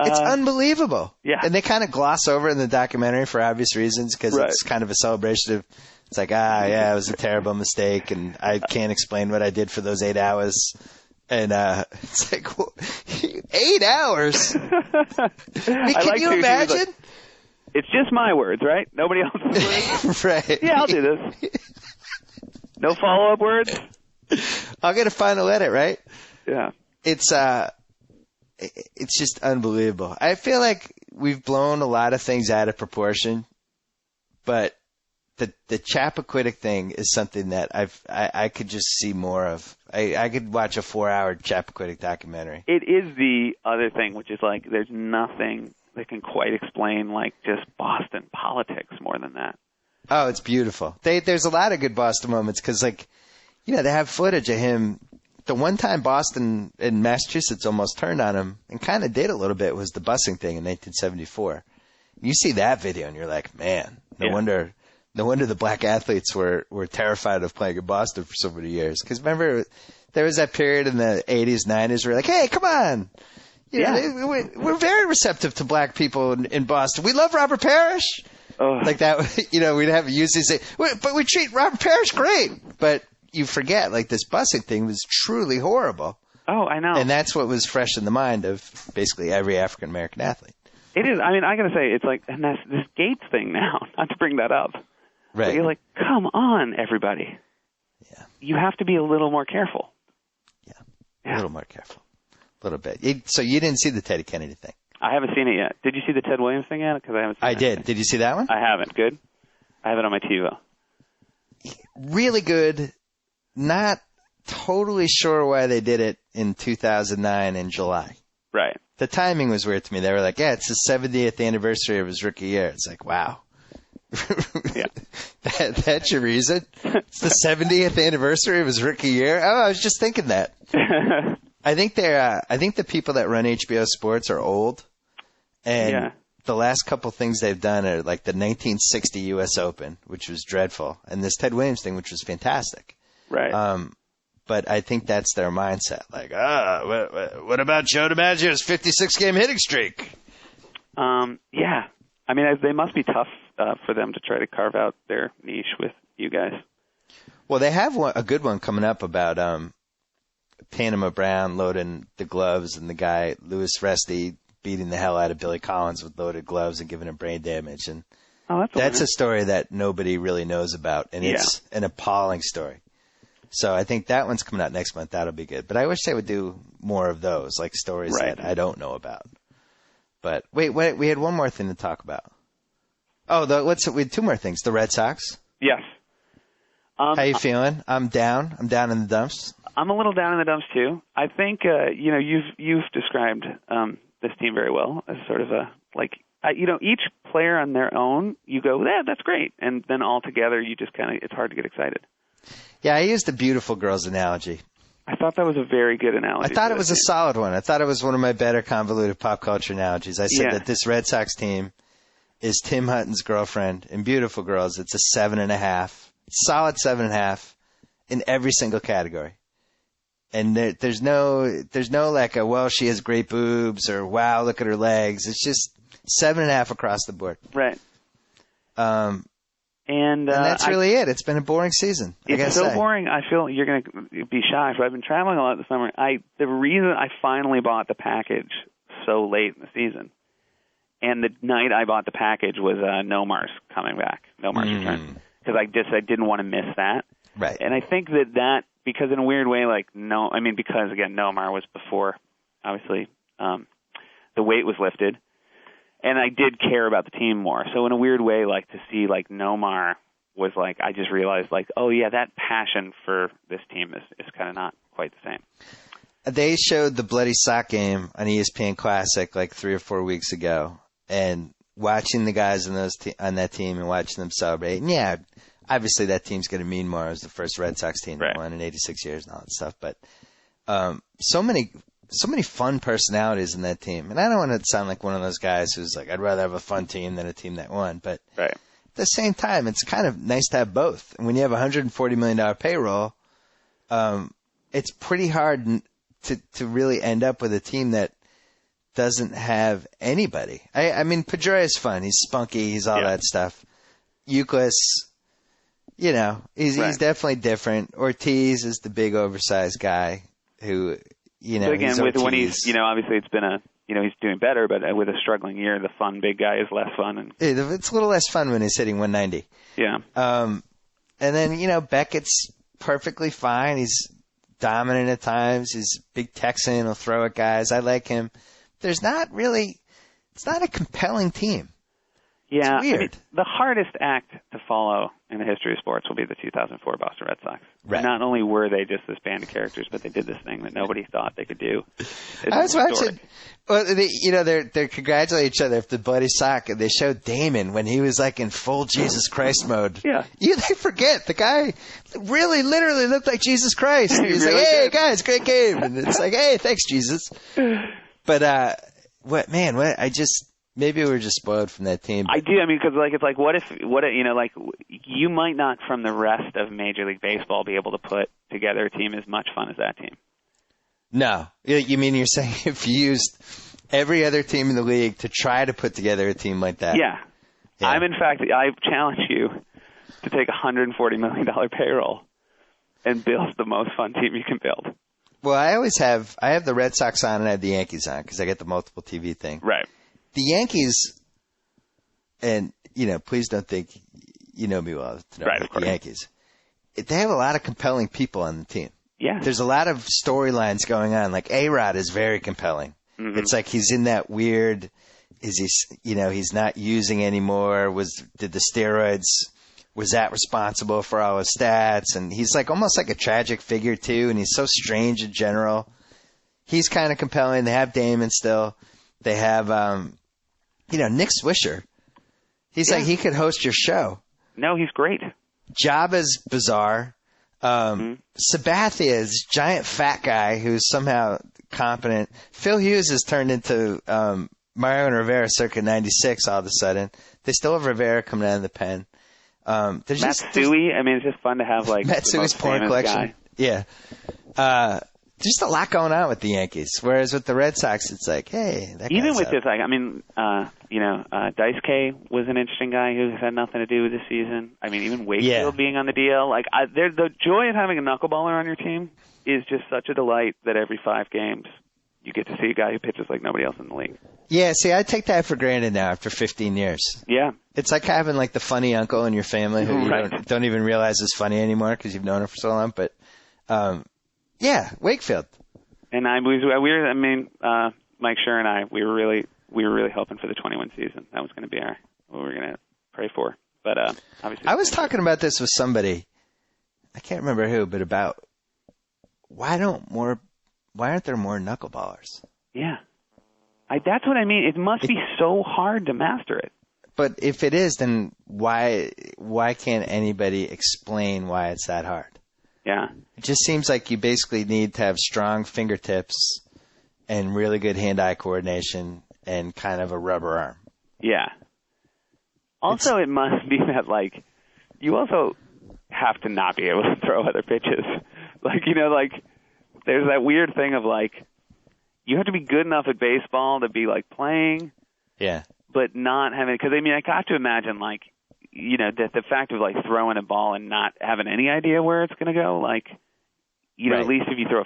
It's unbelievable. Yeah. And they kind of gloss over it in the documentary for obvious reasons, because it's kind of a celebration of, it's like, it was a terrible mistake, and I can't explain what I did for those 8 hours. And it's like, 8 hours? Can you imagine? It's just my words, right? Nobody else's words? Right. Yeah, I'll do this. No follow-up words? I'll get a final edit, right? Yeah. It's just unbelievable. I feel like we've blown a lot of things out of proportion, but the Chappaquiddick thing is something that I could just see more of. I could watch a 4-hour Chappaquiddick documentary. It is the other thing, which is like there's nothing that can quite explain like just Boston politics more than that. Oh, it's beautiful. There's a lot of good Boston moments because, like, they have footage of him. The one time Boston and Massachusetts almost turned on him and kind of did a little bit was the busing thing in 1974. You see that video and you're like, man, no wonder the black athletes were terrified of playing in Boston for so many years. Because remember, there was that period in the 80s, 90s where like, hey, come on. We're very receptive to black people in Boston. We love Robert Parrish. Like that, we'd have usually say, but we treat Robert Parrish great. But you forget, like, this busing thing was truly horrible. Oh, I know. And that's what was fresh in the mind of basically every African-American athlete. It is. I mean, I got to say, it's like, and that's this Gates thing now, not to bring that up. Right. But you're like, come on, everybody. Yeah. You have to be a little more careful. Yeah. A little more careful. A little bit. So you didn't see the Teddy Kennedy thing? I haven't seen it yet. Did you see the Ted Williams thing yet? Because I haven't seen it. I did. Did you see that one? I haven't. Good? I have it on my TiVo. Really good. Not totally sure why they did it in 2009 in July. Right. The timing was weird to me. They were like, it's the 70th anniversary of his rookie year. It's like, wow. Yeah. That's your reason? It's the 70th anniversary of his rookie year? Oh, I was just thinking that. I think the people that run HBO Sports are old. And the last couple things they've done are like the 1960 U.S. Open, which was dreadful, and this Ted Williams thing, which was fantastic. Right. But I think that's their mindset. Like, what about Joe DiMaggio's 56-game hitting streak? Yeah. I mean, they must be tough for them to try to carve out their niche with you guys. Well, they have a good one coming up about Panama Brown loading the gloves and the guy, Louis Resti, beating the hell out of Billy Collins with loaded gloves and giving him brain damage. And that's a story that nobody really knows about, and it's an appalling story. So I think that one's coming out next month. That'll be good. But I wish they would do more of those, like stories that I don't know about. But wait, we had one more thing to talk about. Oh, we had two more things. The Red Sox. Yes. How you feeling? I'm down. I'm down in the dumps. I'm a little down in the dumps too. I think you've described this team very well as sort of each player on their own. You go, that's great, and then all together, you just it's hard to get excited. Yeah, I used the beautiful girls analogy. I thought that was a very good analogy. I thought it was a solid one. I thought it was one of my better convoluted pop culture analogies. I said that this Red Sox team is Tim Hutton's girlfriend in Beautiful Girls. It's a 7.5, solid 7.5 in every single category. And there's no like she has great boobs or wow, look at her legs. It's just 7.5 across the board. Right. And that's really it. It's been a boring season. It's so boring. I feel you're going to be shocked. I've been traveling a lot this summer. The reason I finally bought the package so late in the season, and the night I bought the package was Nomar's coming back, Nomar's return, because I didn't want to miss that. Right. And I think that because in a weird way, because again Nomar was before, obviously, the weight was lifted. And I did care about the team more. So in a weird way, to see Nomar was I just realized that passion for this team is kind of not quite the same. They showed the Bloody Sock game on ESPN Classic like 3 or 4 weeks ago, and watching the guys on that team and watching them celebrate. And yeah, obviously that team's going to mean more as the first Red Sox team that won in 86 years and all that stuff. But so many fun personalities in that team. And I don't want to sound like one of those guys who's like, I'd rather have a fun team than a team that won. But at the same time, it's kind of nice to have both. And when you have a $140 million payroll, it's pretty hard to really end up with a team that doesn't have anybody. I mean, Pedroia is fun. He's spunky. He's all that stuff. Euclid, he's definitely different. Ortiz is the big oversized guy who, But again, when he's, obviously it's been he's doing better, but with a struggling year, the fun big guy is less fun. And it's a little less fun when he's hitting 190. Yeah. And then, Beckett's perfectly fine. He's dominant at times. He's a big Texan. He'll throw at guys. I like him. It's not a compelling team. Yeah. It's weird. I mean, the hardest act to follow in the history of sports will be the 2004 Boston Red Sox. Right. Not only were they just this band of characters, but they did this thing that nobody thought they could do. I was watching. Well, they're congratulating each other for the Bloody Sock, and they showed Damon when he was like in full Jesus Christ mode. Yeah. They forget the guy really, literally looked like Jesus Christ. He was really like, "Hey guys, great game," and it's like, "Hey, thanks Jesus." But maybe we were just spoiled from that team. I do. I mean, because it's like, what if you might not from the rest of Major League Baseball be able to put together a team as much fun as that team. No. You mean you're saying if you used every other team in the league to try to put together a team like that? Yeah. I challenge you to take a $140 million payroll and build the most fun team you can build. Well, I have the Red Sox on and I have the Yankees on because I get the multiple TV thing. Right. The Yankees, and, please don't think you know me well to know about the Yankees. They have a lot of compelling people on the team. Yeah. There's a lot of storylines going on. Like A-Rod is very compelling. Mm-hmm. It's like he's in that weird, he's not using anymore. Did the steroids, was that responsible for all his stats? And he's like almost like a tragic figure too. And he's so strange in general. He's kind of compelling. They have Damon still. They have, Nick Swisher. He's like, he could host your show. No, he's great. Jabba's bizarre. Sabathia is giant fat guy who's somehow competent. Phil Hughes has turned into Mario and Rivera circa 96 all of a sudden. They still have Rivera coming out of the pen. Matsui, it's just fun to have like Matsui's porn collection. Guy. Yeah. Just a lot going on with the Yankees. Whereas with the Red Sox, it's like, hey, that even with this, Dice K was an interesting guy who had nothing to do with this season. I mean, even Wakefield being on the DL. The joy of having a knuckleballer on your team is just such a delight that every 5 games you get to see a guy who pitches like nobody else in the league. Yeah, see, I take that for granted now after 15 years. Yeah. It's like having like the funny uncle in your family who you don't even realize is funny anymore because you've known him for so long. But, yeah, Wakefield. And Mike Schur and I, we were really hoping for the 21 season. That was going to be what we were going to pray for. But obviously, I was talking about this with somebody. I can't remember who, but about why aren't there more knuckleballers? Yeah, that's what I mean. It must be so hard to master it. But if it is, then why can't anybody explain why it's that hard? Yeah. It just seems like you basically need to have strong fingertips and really good hand-eye coordination and kind of a rubber arm. Yeah. Also, it must be that, you also have to not be able to throw other pitches. There's that weird thing of, you have to be good enough at baseball to be, playing. Yeah. But not having, because, I got to imagine, that the fact of throwing a ball and not having any idea where it's going to go, at least if you throw a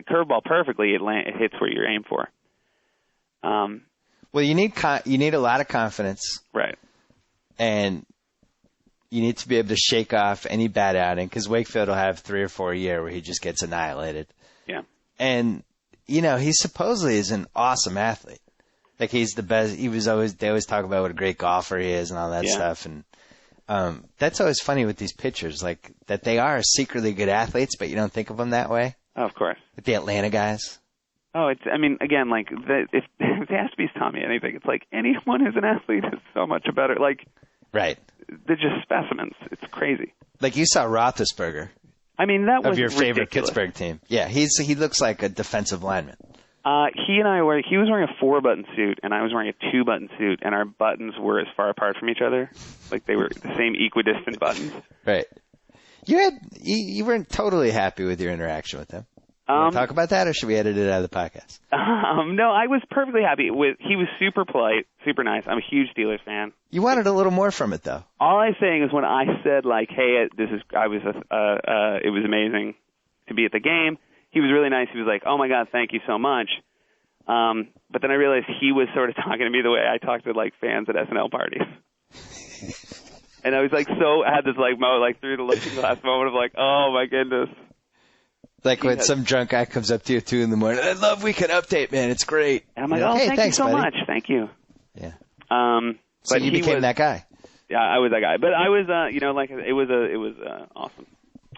curveball perfectly, it hits where you're aimed for. Well, you need a lot of confidence, right? And you need to be able to shake off any bad outing because Wakefield will have 3 or 4 a year where he just gets annihilated. Yeah, and he supposedly is an awesome athlete. He's the best. They always talk about what a great golfer he is and all that stuff. And that's always funny with these pitchers, that they are secretly good athletes, but you don't think of them that way. Oh, of course. With the Atlanta guys. Oh, again, like, if the ESPYS taught me anything, it's like anyone who's an athlete is so much better. Like, right. They're just specimens. It's crazy. Like you saw Roethlisberger. I mean, that was of your favorite ridiculous. Pittsburgh team. Yeah, he looks like a defensive lineman. He was wearing a 4-button suit, and I was wearing a 2-button suit, and our buttons were as far apart from each other. Like, they were the same equidistant buttons. Right. You weren't totally happy with your interaction with him. You want to talk about that, or should we edit it out of the podcast? No, I was perfectly happy. He was super polite, super nice. I'm a huge Steelers fan. You wanted a little more from it, though. All I'm saying is when I said, like, hey, it was amazing to be at the game, he was really nice. He was like, oh, my God, thank you so much. But then I realized he was sort of talking to me the way I talk to, like, fans at SNL parties. And I was like, I had this, like, through the looking glass moment of, like, oh, my goodness. Like when some drunk guy comes up to you at 2 a.m, I love Weekend Update, man. It's great. And I'm like, hey, thanks you so much. Thank you. Yeah. So you became that guy. Yeah, I was that guy. But I was, it was awesome.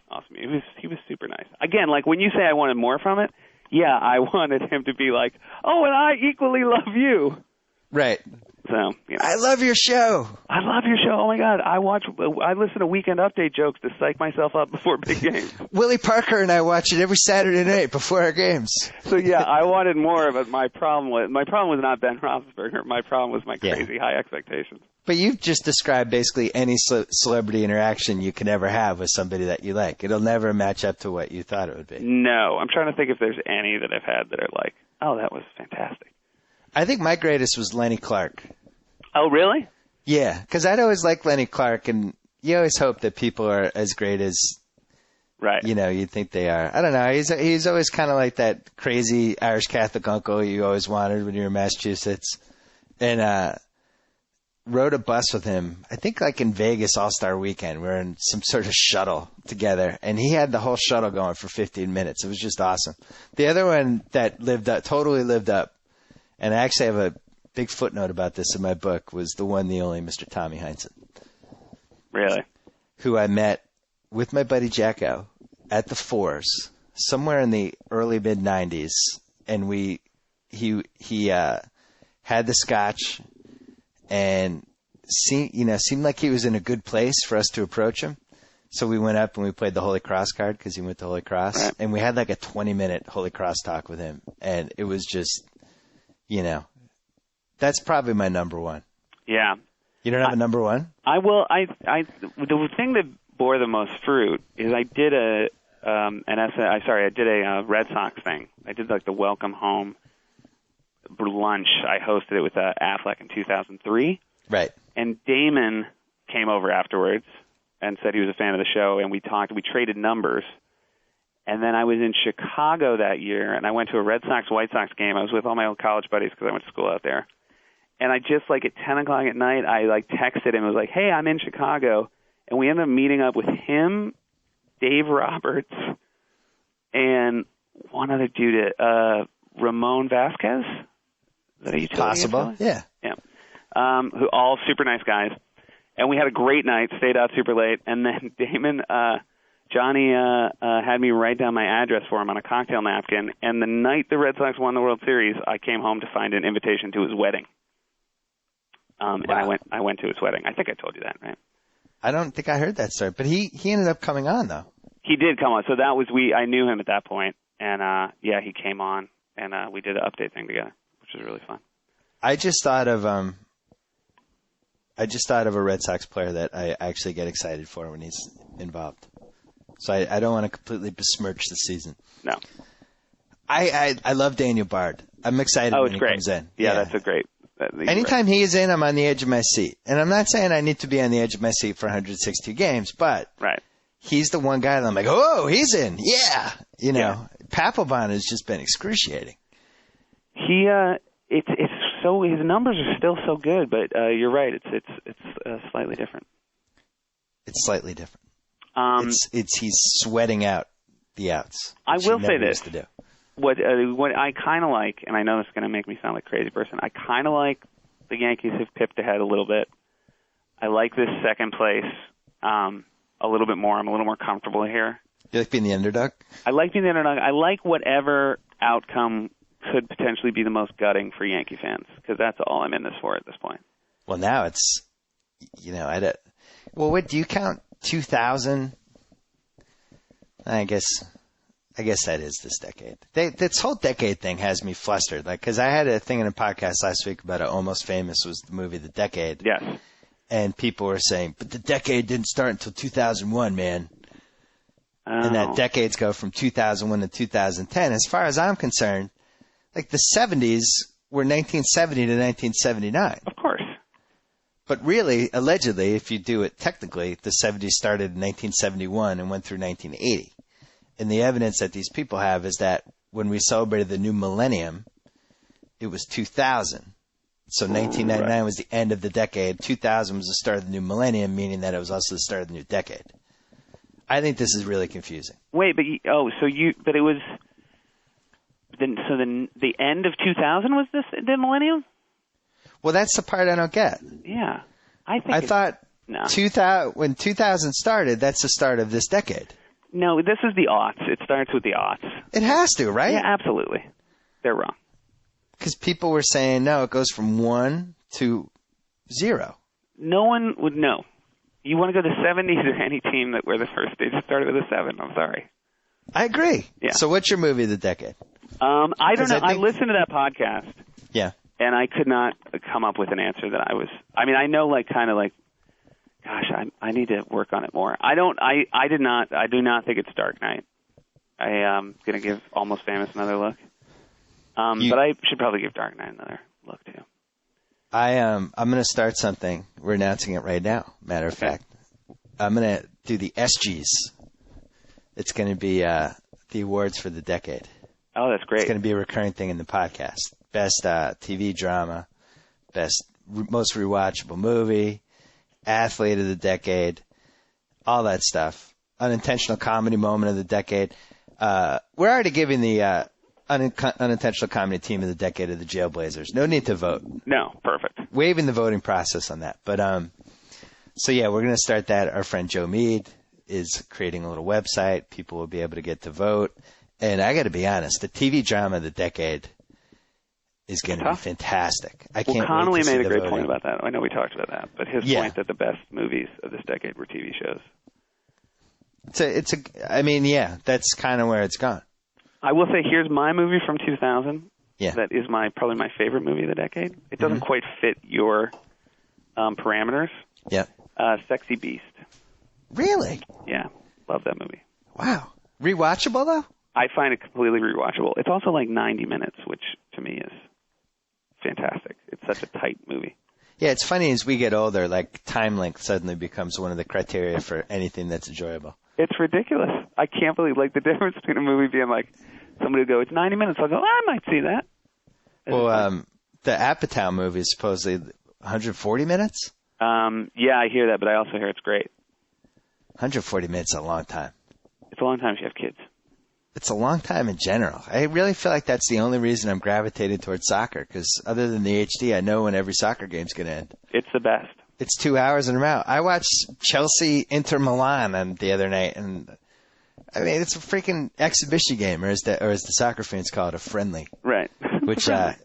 Awesome. He was super nice. Again, like when you say I wanted more from it, yeah, I wanted him to be like, oh, and I equally love you. Right. So, I love your show. I love your show. Oh my God, I listen to Weekend Update jokes to psych myself up before big games. Willie Parker and I watch it every Saturday night before our games. So yeah, I wanted more of it. My problem was not Ben Roethlisberger. My problem was my crazy high expectations. But you've just described basically any celebrity interaction you can ever have with somebody that you like. It'll never match up to what you thought it would be. No, I'm trying to think if there's any that I've had that are like, oh, that was fantastic. I think my greatest was Lenny Clark. Oh, really? Yeah, because I'd always liked Lenny Clark, and you always hope that people are as great as you think they are. I don't know. He's always kind of like that crazy Irish Catholic uncle you always wanted when you were in Massachusetts. And rode a bus with him, I think like in Vegas All-Star Weekend. We were in some sort of shuttle together, and he had the whole shuttle going for 15 minutes. It was just awesome. The other one that totally lived up, and I actually have a big footnote about this in my book, was the one, the only Mr. Tommy Heinsohn. Really? Who I met with my buddy Jacko at the Fours somewhere in the early mid-90s, and he had the scotch and seemed like he was in a good place for us to approach him. So we went up and we played the Holy Cross card because he went to Holy Cross, and we had like a 20-minute Holy Cross talk with him, and it was just, that's probably my number one. Yeah. You don't have a number one? I will. The thing that bore the most fruit is I did a Red Sox thing. I did like the welcome home lunch. I hosted it with Affleck in 2003. Right. And Damon came over afterwards and said he was a fan of the show, and we talked. We traded numbers. And then I was in Chicago that year, and I went to a Red Sox-White Sox game. I was with all my old college buddies because I went to school out there. And I just, like, at 10 o'clock at night, I, like, texted him. I was like, hey, I'm in Chicago. And we ended up meeting up with him, Dave Roberts, and one other dude, Ramon Vasquez. Is that a utility? Possible, yeah. Yeah. Who all super nice guys. And we had a great night, stayed out super late. And then Johnny had me write down my address for him on a cocktail napkin. And the night the Red Sox won the World Series, I came home to find an invitation to his wedding. And I went to his wedding. I think I told you that, right? I don't think I heard that story, but he ended up coming on though. He did come on. So that was I knew him at that point, and he came on, and we did an update thing together, which was really fun. I just thought of a Red Sox player that I actually get excited for when he's involved. So I don't want to completely besmirch the season. No. I love Daniel Bard. I'm excited when he comes in. Yeah, that's a great. Anytime he is in, I'm on the edge of my seat. And I'm not saying I need to be on the edge of my seat for 162 games, but he's the one guy that I'm like, oh, he's in. Yeah. Papelbon has just been excruciating. It's so, his numbers are still so good, but you're right. It's slightly different. It's slightly different. He's sweating out the outs. I will say this. To do. What I kind of like, and I know this is going to make me sound like a crazy person, I kind of like the Yankees have pipped ahead a little bit. I like this second place a little bit more. I'm a little more comfortable here. You like being the underdog? I like being the underdog. I like whatever outcome could potentially be the most gutting for Yankee fans, because that's all I'm in this for at this point. Well, now it's, what do you count 2000? I guess that is this decade. This whole decade thing has me flustered. Like, because I had a thing in a podcast last week about Almost Famous was the movie The Decade. Yes. And people were saying, but the decade didn't start until 2001, man. Oh. And that decades go from 2001 to 2010. As far as I'm concerned, like the 70s were 1970 to 1979. Of course. But really, allegedly, if you do it technically, the 70s started in 1971 and went through 1980. And the evidence that these people have is that when we celebrated the new millennium, it was 2000. So 1999 was the end of the decade. 2000 was the start of the new millennium, meaning that it was also the start of the new decade. I think this is really confusing. Wait, but it was the end of 2000 was the millennium? Well, that's the part I don't get. Yeah, I thought no. 2000 when 2000 started, that's the start of this decade. No, this is the aughts. It starts with the aughts. It has to, right? Yeah, absolutely. They're wrong. Because people were saying, no, it goes from 1 to 0. No one would know. You want to go to the 70s or any team that where the first stage started with a 7. I'm sorry. I agree. Yeah. So what's your movie of the decade? I don't know. I listened to that podcast. Yeah. And I could not come up with an answer that I know gosh, I need to work on it more. I do not think it's Dark Knight. I am going to give Almost Famous another look. But I should probably give Dark Knight another look too. I'm going to start something. We're announcing it right now. Matter of fact, I'm going to do the SGs. It's going to be the awards for the decade. Oh, that's great. It's going to be a recurring thing in the podcast. Best TV drama, most rewatchable movie, athlete of the decade, all that stuff. Unintentional comedy moment of the decade. We're already giving the unintentional comedy team of the decade of the Jailblazers. No need to vote. No, perfect. Waiving the voting process on that. But so yeah, we're going to start that. Our friend Joe Mead is creating a little website. People will be able to get to vote. And I got to be honest, the TV drama of the decade is going to be fantastic. I can't Connolly wait to see made a great voting. point about that. I know we talked about that, but his point that the best movies of this decade were TV shows. That's kind of where it's gone. I will say, here's my movie from 2000. Yeah. That is probably my favorite movie of the decade. It doesn't quite fit your parameters. Yeah. Sexy Beast. Really? Yeah. Love that movie. Wow. Rewatchable, though? I find it completely rewatchable. It's also like 90 minutes, which to me is fantastic. It's such a tight movie. Yeah, it's funny as we get older, like time length suddenly becomes one of the criteria for anything that's enjoyable. It's ridiculous. I can't believe, the difference between a movie being somebody would go, it's 90 minutes. I'll go, I might see that. Well, the Apatow movie is supposedly 140 minutes? Yeah, I hear that, but I also hear it's great. 140 minutes is a long time. It's a long time if you have kids. It's a long time in general. I really feel like that's the only reason I'm gravitated towards soccer, because other than the HD, I know when every soccer game's going to end. It's the best. It's 2 hours and I'm out. I watched Chelsea Inter Milan the other night, and I mean, it's a freaking exhibition game, or as the soccer fans call it, a friendly. Right. Which, but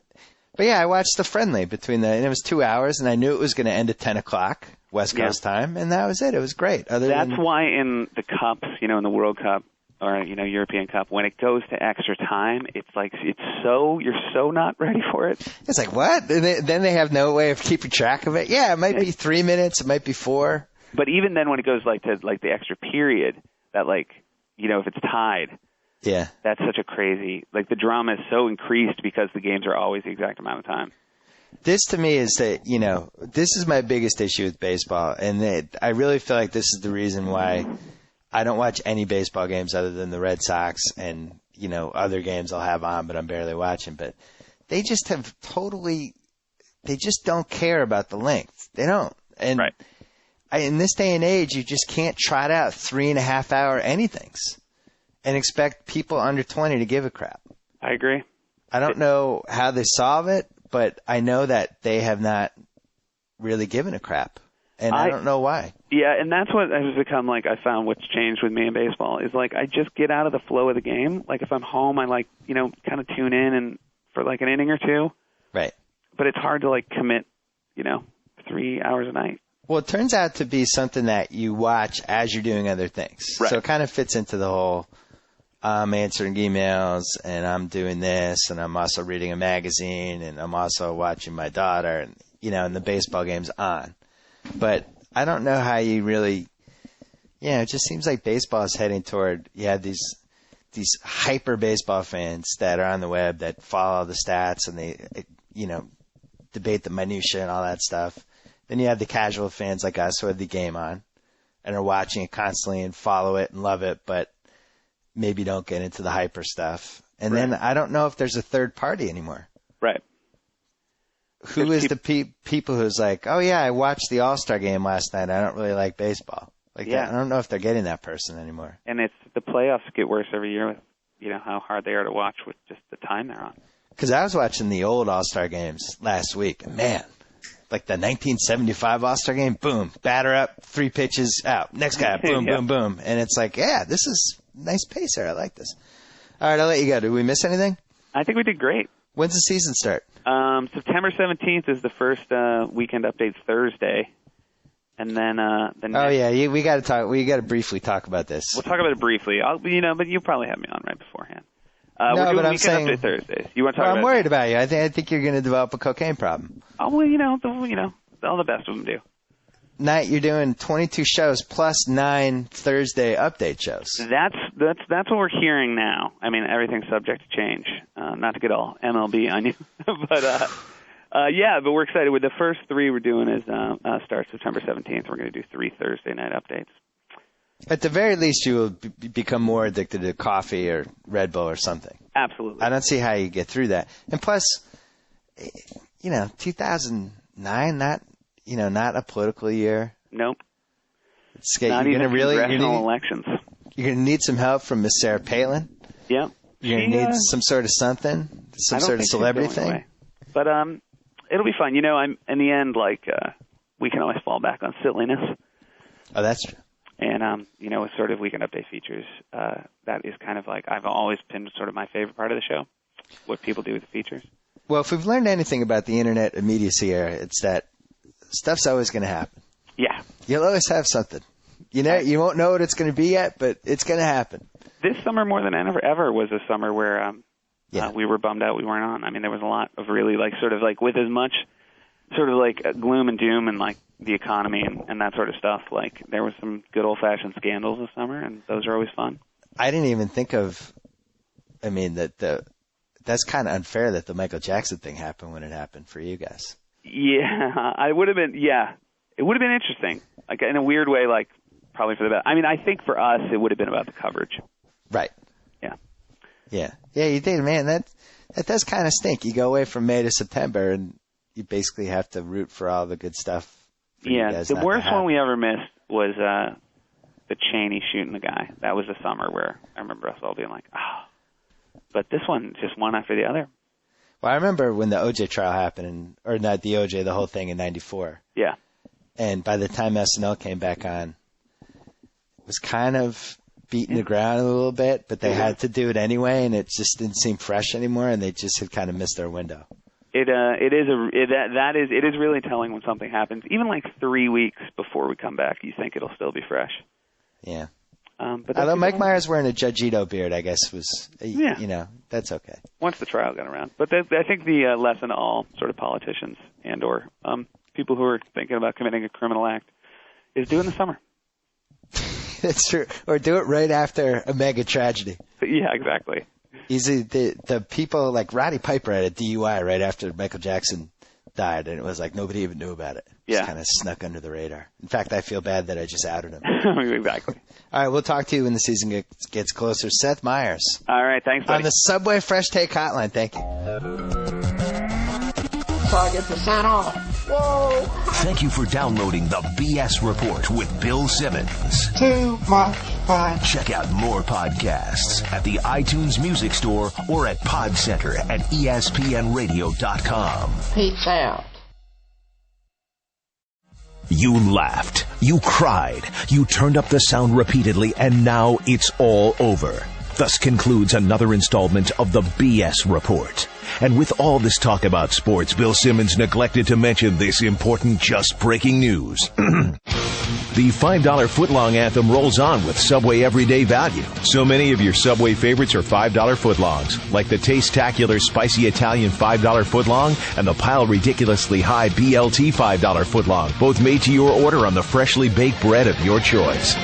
yeah, I watched the friendly and it was 2 hours, and I knew it was going to end at 10 o'clock West Coast time, and that was it. It was great. That's why in the cups, in the World Cup, or European Cup, when it goes to extra time, it's you're so not ready for it. It's like, what? Then they have no way of keeping track of it. Yeah, it might be 3 minutes, it might be 4. But even then, when it goes to the extra period, that if it's tied, yeah, that's such a crazy the drama is so increased because the games are always the exact amount of time. This to me is that this is my biggest issue with baseball, and I really feel like this is the reason why I don't watch any baseball games other than the Red Sox and, other games I'll have on, but I'm barely watching. But they just they just don't care about the length. They don't. And right. In this day and age, you just can't trot out 3.5 hour anythings and expect people under 20 to give a crap. I agree. I don't know how they solve it, but I know that they have not really given a crap. And I don't know why. Yeah, and that's what has become, like, I found what's changed with me in baseball is, like, I just get out of the flow of the game. Like, if I'm home, I, like, you know, kind of tune in and for, like, an inning or two. Right. But it's hard to, like, commit, you know, 3 hours a night. Well, it turns out to be something that you watch as you're doing other things. Right. So it kind of fits into the whole, I'm answering emails, and I'm doing this, and I'm also reading a magazine, and I'm also watching my daughter, and, you know, and the baseball game's on. But I don't know how you really, it just seems like baseball is heading toward, you have these hyper baseball fans that are on the web that follow the stats and they, you know, debate the minutia and all that stuff. Then you have the casual fans like us who have the game on and are watching it constantly and follow it and love it, but maybe don't get into the hyper stuff. And then I don't know if there's a third party anymore. Right. Who is the people who's like, oh, yeah, I watched the All-Star game last night. I don't really like baseball. Like that. I don't know if they're getting that person anymore. And it's the playoffs get worse every year with, you know, how hard they are to watch with just the time they're on. Because I was watching the old All-Star games last week. And man, like the 1975 All-Star game, boom, batter up, 3 pitches out. Next guy, boom, boom, boom. And it's like, yeah, this is nice pace here. I like this. All right, I'll let you go. Did we miss anything? I think we did great. When's the season start? September 17th is the first weekend update Thursday, and then the next, we got to talk. We got to briefly talk about this. We'll talk about it briefly. But you'll probably have me on right beforehand. No, we're doing but I'm weekend saying update Thursdays. You want to talk about? I'm worried about you. I think you're going to develop a cocaine problem. Oh well, all the best of them do. Night, you're doing 22 shows plus 9 Thursday update shows. That's what we're hearing now. I mean, everything's subject to change. Not to get all MLB on you, but but we're excited. With the first 3 we're doing is start September 17th. We're going to do 3 Thursday night updates. At the very least, you will become more addicted to coffee or Red Bull or something. Absolutely. I don't see how you get through that. And plus, 2009, not a political year. Nope. Not even congressional elections. You're going to need some help from Miss Sarah Palin. Yep. You're going to need some sort of something, some sort of celebrity thing. Away. But it'll be fun. In the end, we can always fall back on silliness. Oh, that's true. And, with sort of weekend update features, that is kind of like I've always been sort of my favorite part of the show, what people do with the features. Well, if we've learned anything about the internet immediacy era, it's that stuff's always going to happen. Yeah. You'll always have something. You won't know what it's going to be yet, but it's going to happen. This summer more than ever was a summer where we were bummed out we weren't on. I mean, there was a lot of really with as much sort of gloom and doom and the economy and that sort of stuff. There was some good old-fashioned scandals this summer, and those are always fun. I didn't even think of, that's kind of unfair that the Michael Jackson thing happened when it happened for you guys. Yeah, it would have been interesting. In a weird way, probably for the best. I mean, I think for us, it would have been about the coverage. Right. Yeah. Yeah. Yeah, you did, man. That does kind of stink. You go away from May to September, and you basically have to root for all the good stuff. Yeah, the worst one we ever missed was the Cheney shooting the guy. That was the summer where I remember us all being like, oh. But this one, just one after the other. Well, I remember when the OJ trial happened, or not the OJ, the whole thing in '94. Yeah. And by the time SNL came back on, it was kind of beating the ground a little bit, but they had to do it anyway, and it just didn't seem fresh anymore, and they just had kind of missed their window. It is really telling when something happens. Even 3 weeks before we come back, you think it'll still be fresh. Yeah. But although Mike Myers wearing a Judge Ito beard, I guess was, that's okay. Once the trial got around. But I think the lesson to all sort of politicians and or people who are thinking about committing a criminal act is do it in the summer. That's true. Or do it right after a mega tragedy. Yeah, exactly. Easy. The people like Roddy Piper had a DUI right after Michael Jackson died, and it was nobody even knew about it. Yeah. Just kind of snuck under the radar. In fact, I feel bad that I just outed him. Exactly. All right, we'll talk to you when the season gets closer. Seth Meyers. All right, thanks, buddy. On the Subway Fresh Take Hotline. Thank you. So I get to sign off. Whoa! Thank you for downloading the BS Report with Bill Simmons. Too much fun. Check out more podcasts at the iTunes Music Store or at Podcenter at ESPNRadio.com. Peace out. You laughed, you cried, you turned up the sound repeatedly, and now it's all over. Thus concludes another installment of the BS Report. And with all this talk about sports, Bill Simmons neglected to mention this important just breaking news. The $5 footlong anthem rolls on with Subway Everyday Value. So many of your Subway favorites are $5 footlongs, like the taste-tacular spicy Italian $5 footlong and the pile ridiculously high BLT $5 footlong, both made to your order on the freshly baked bread of your choice.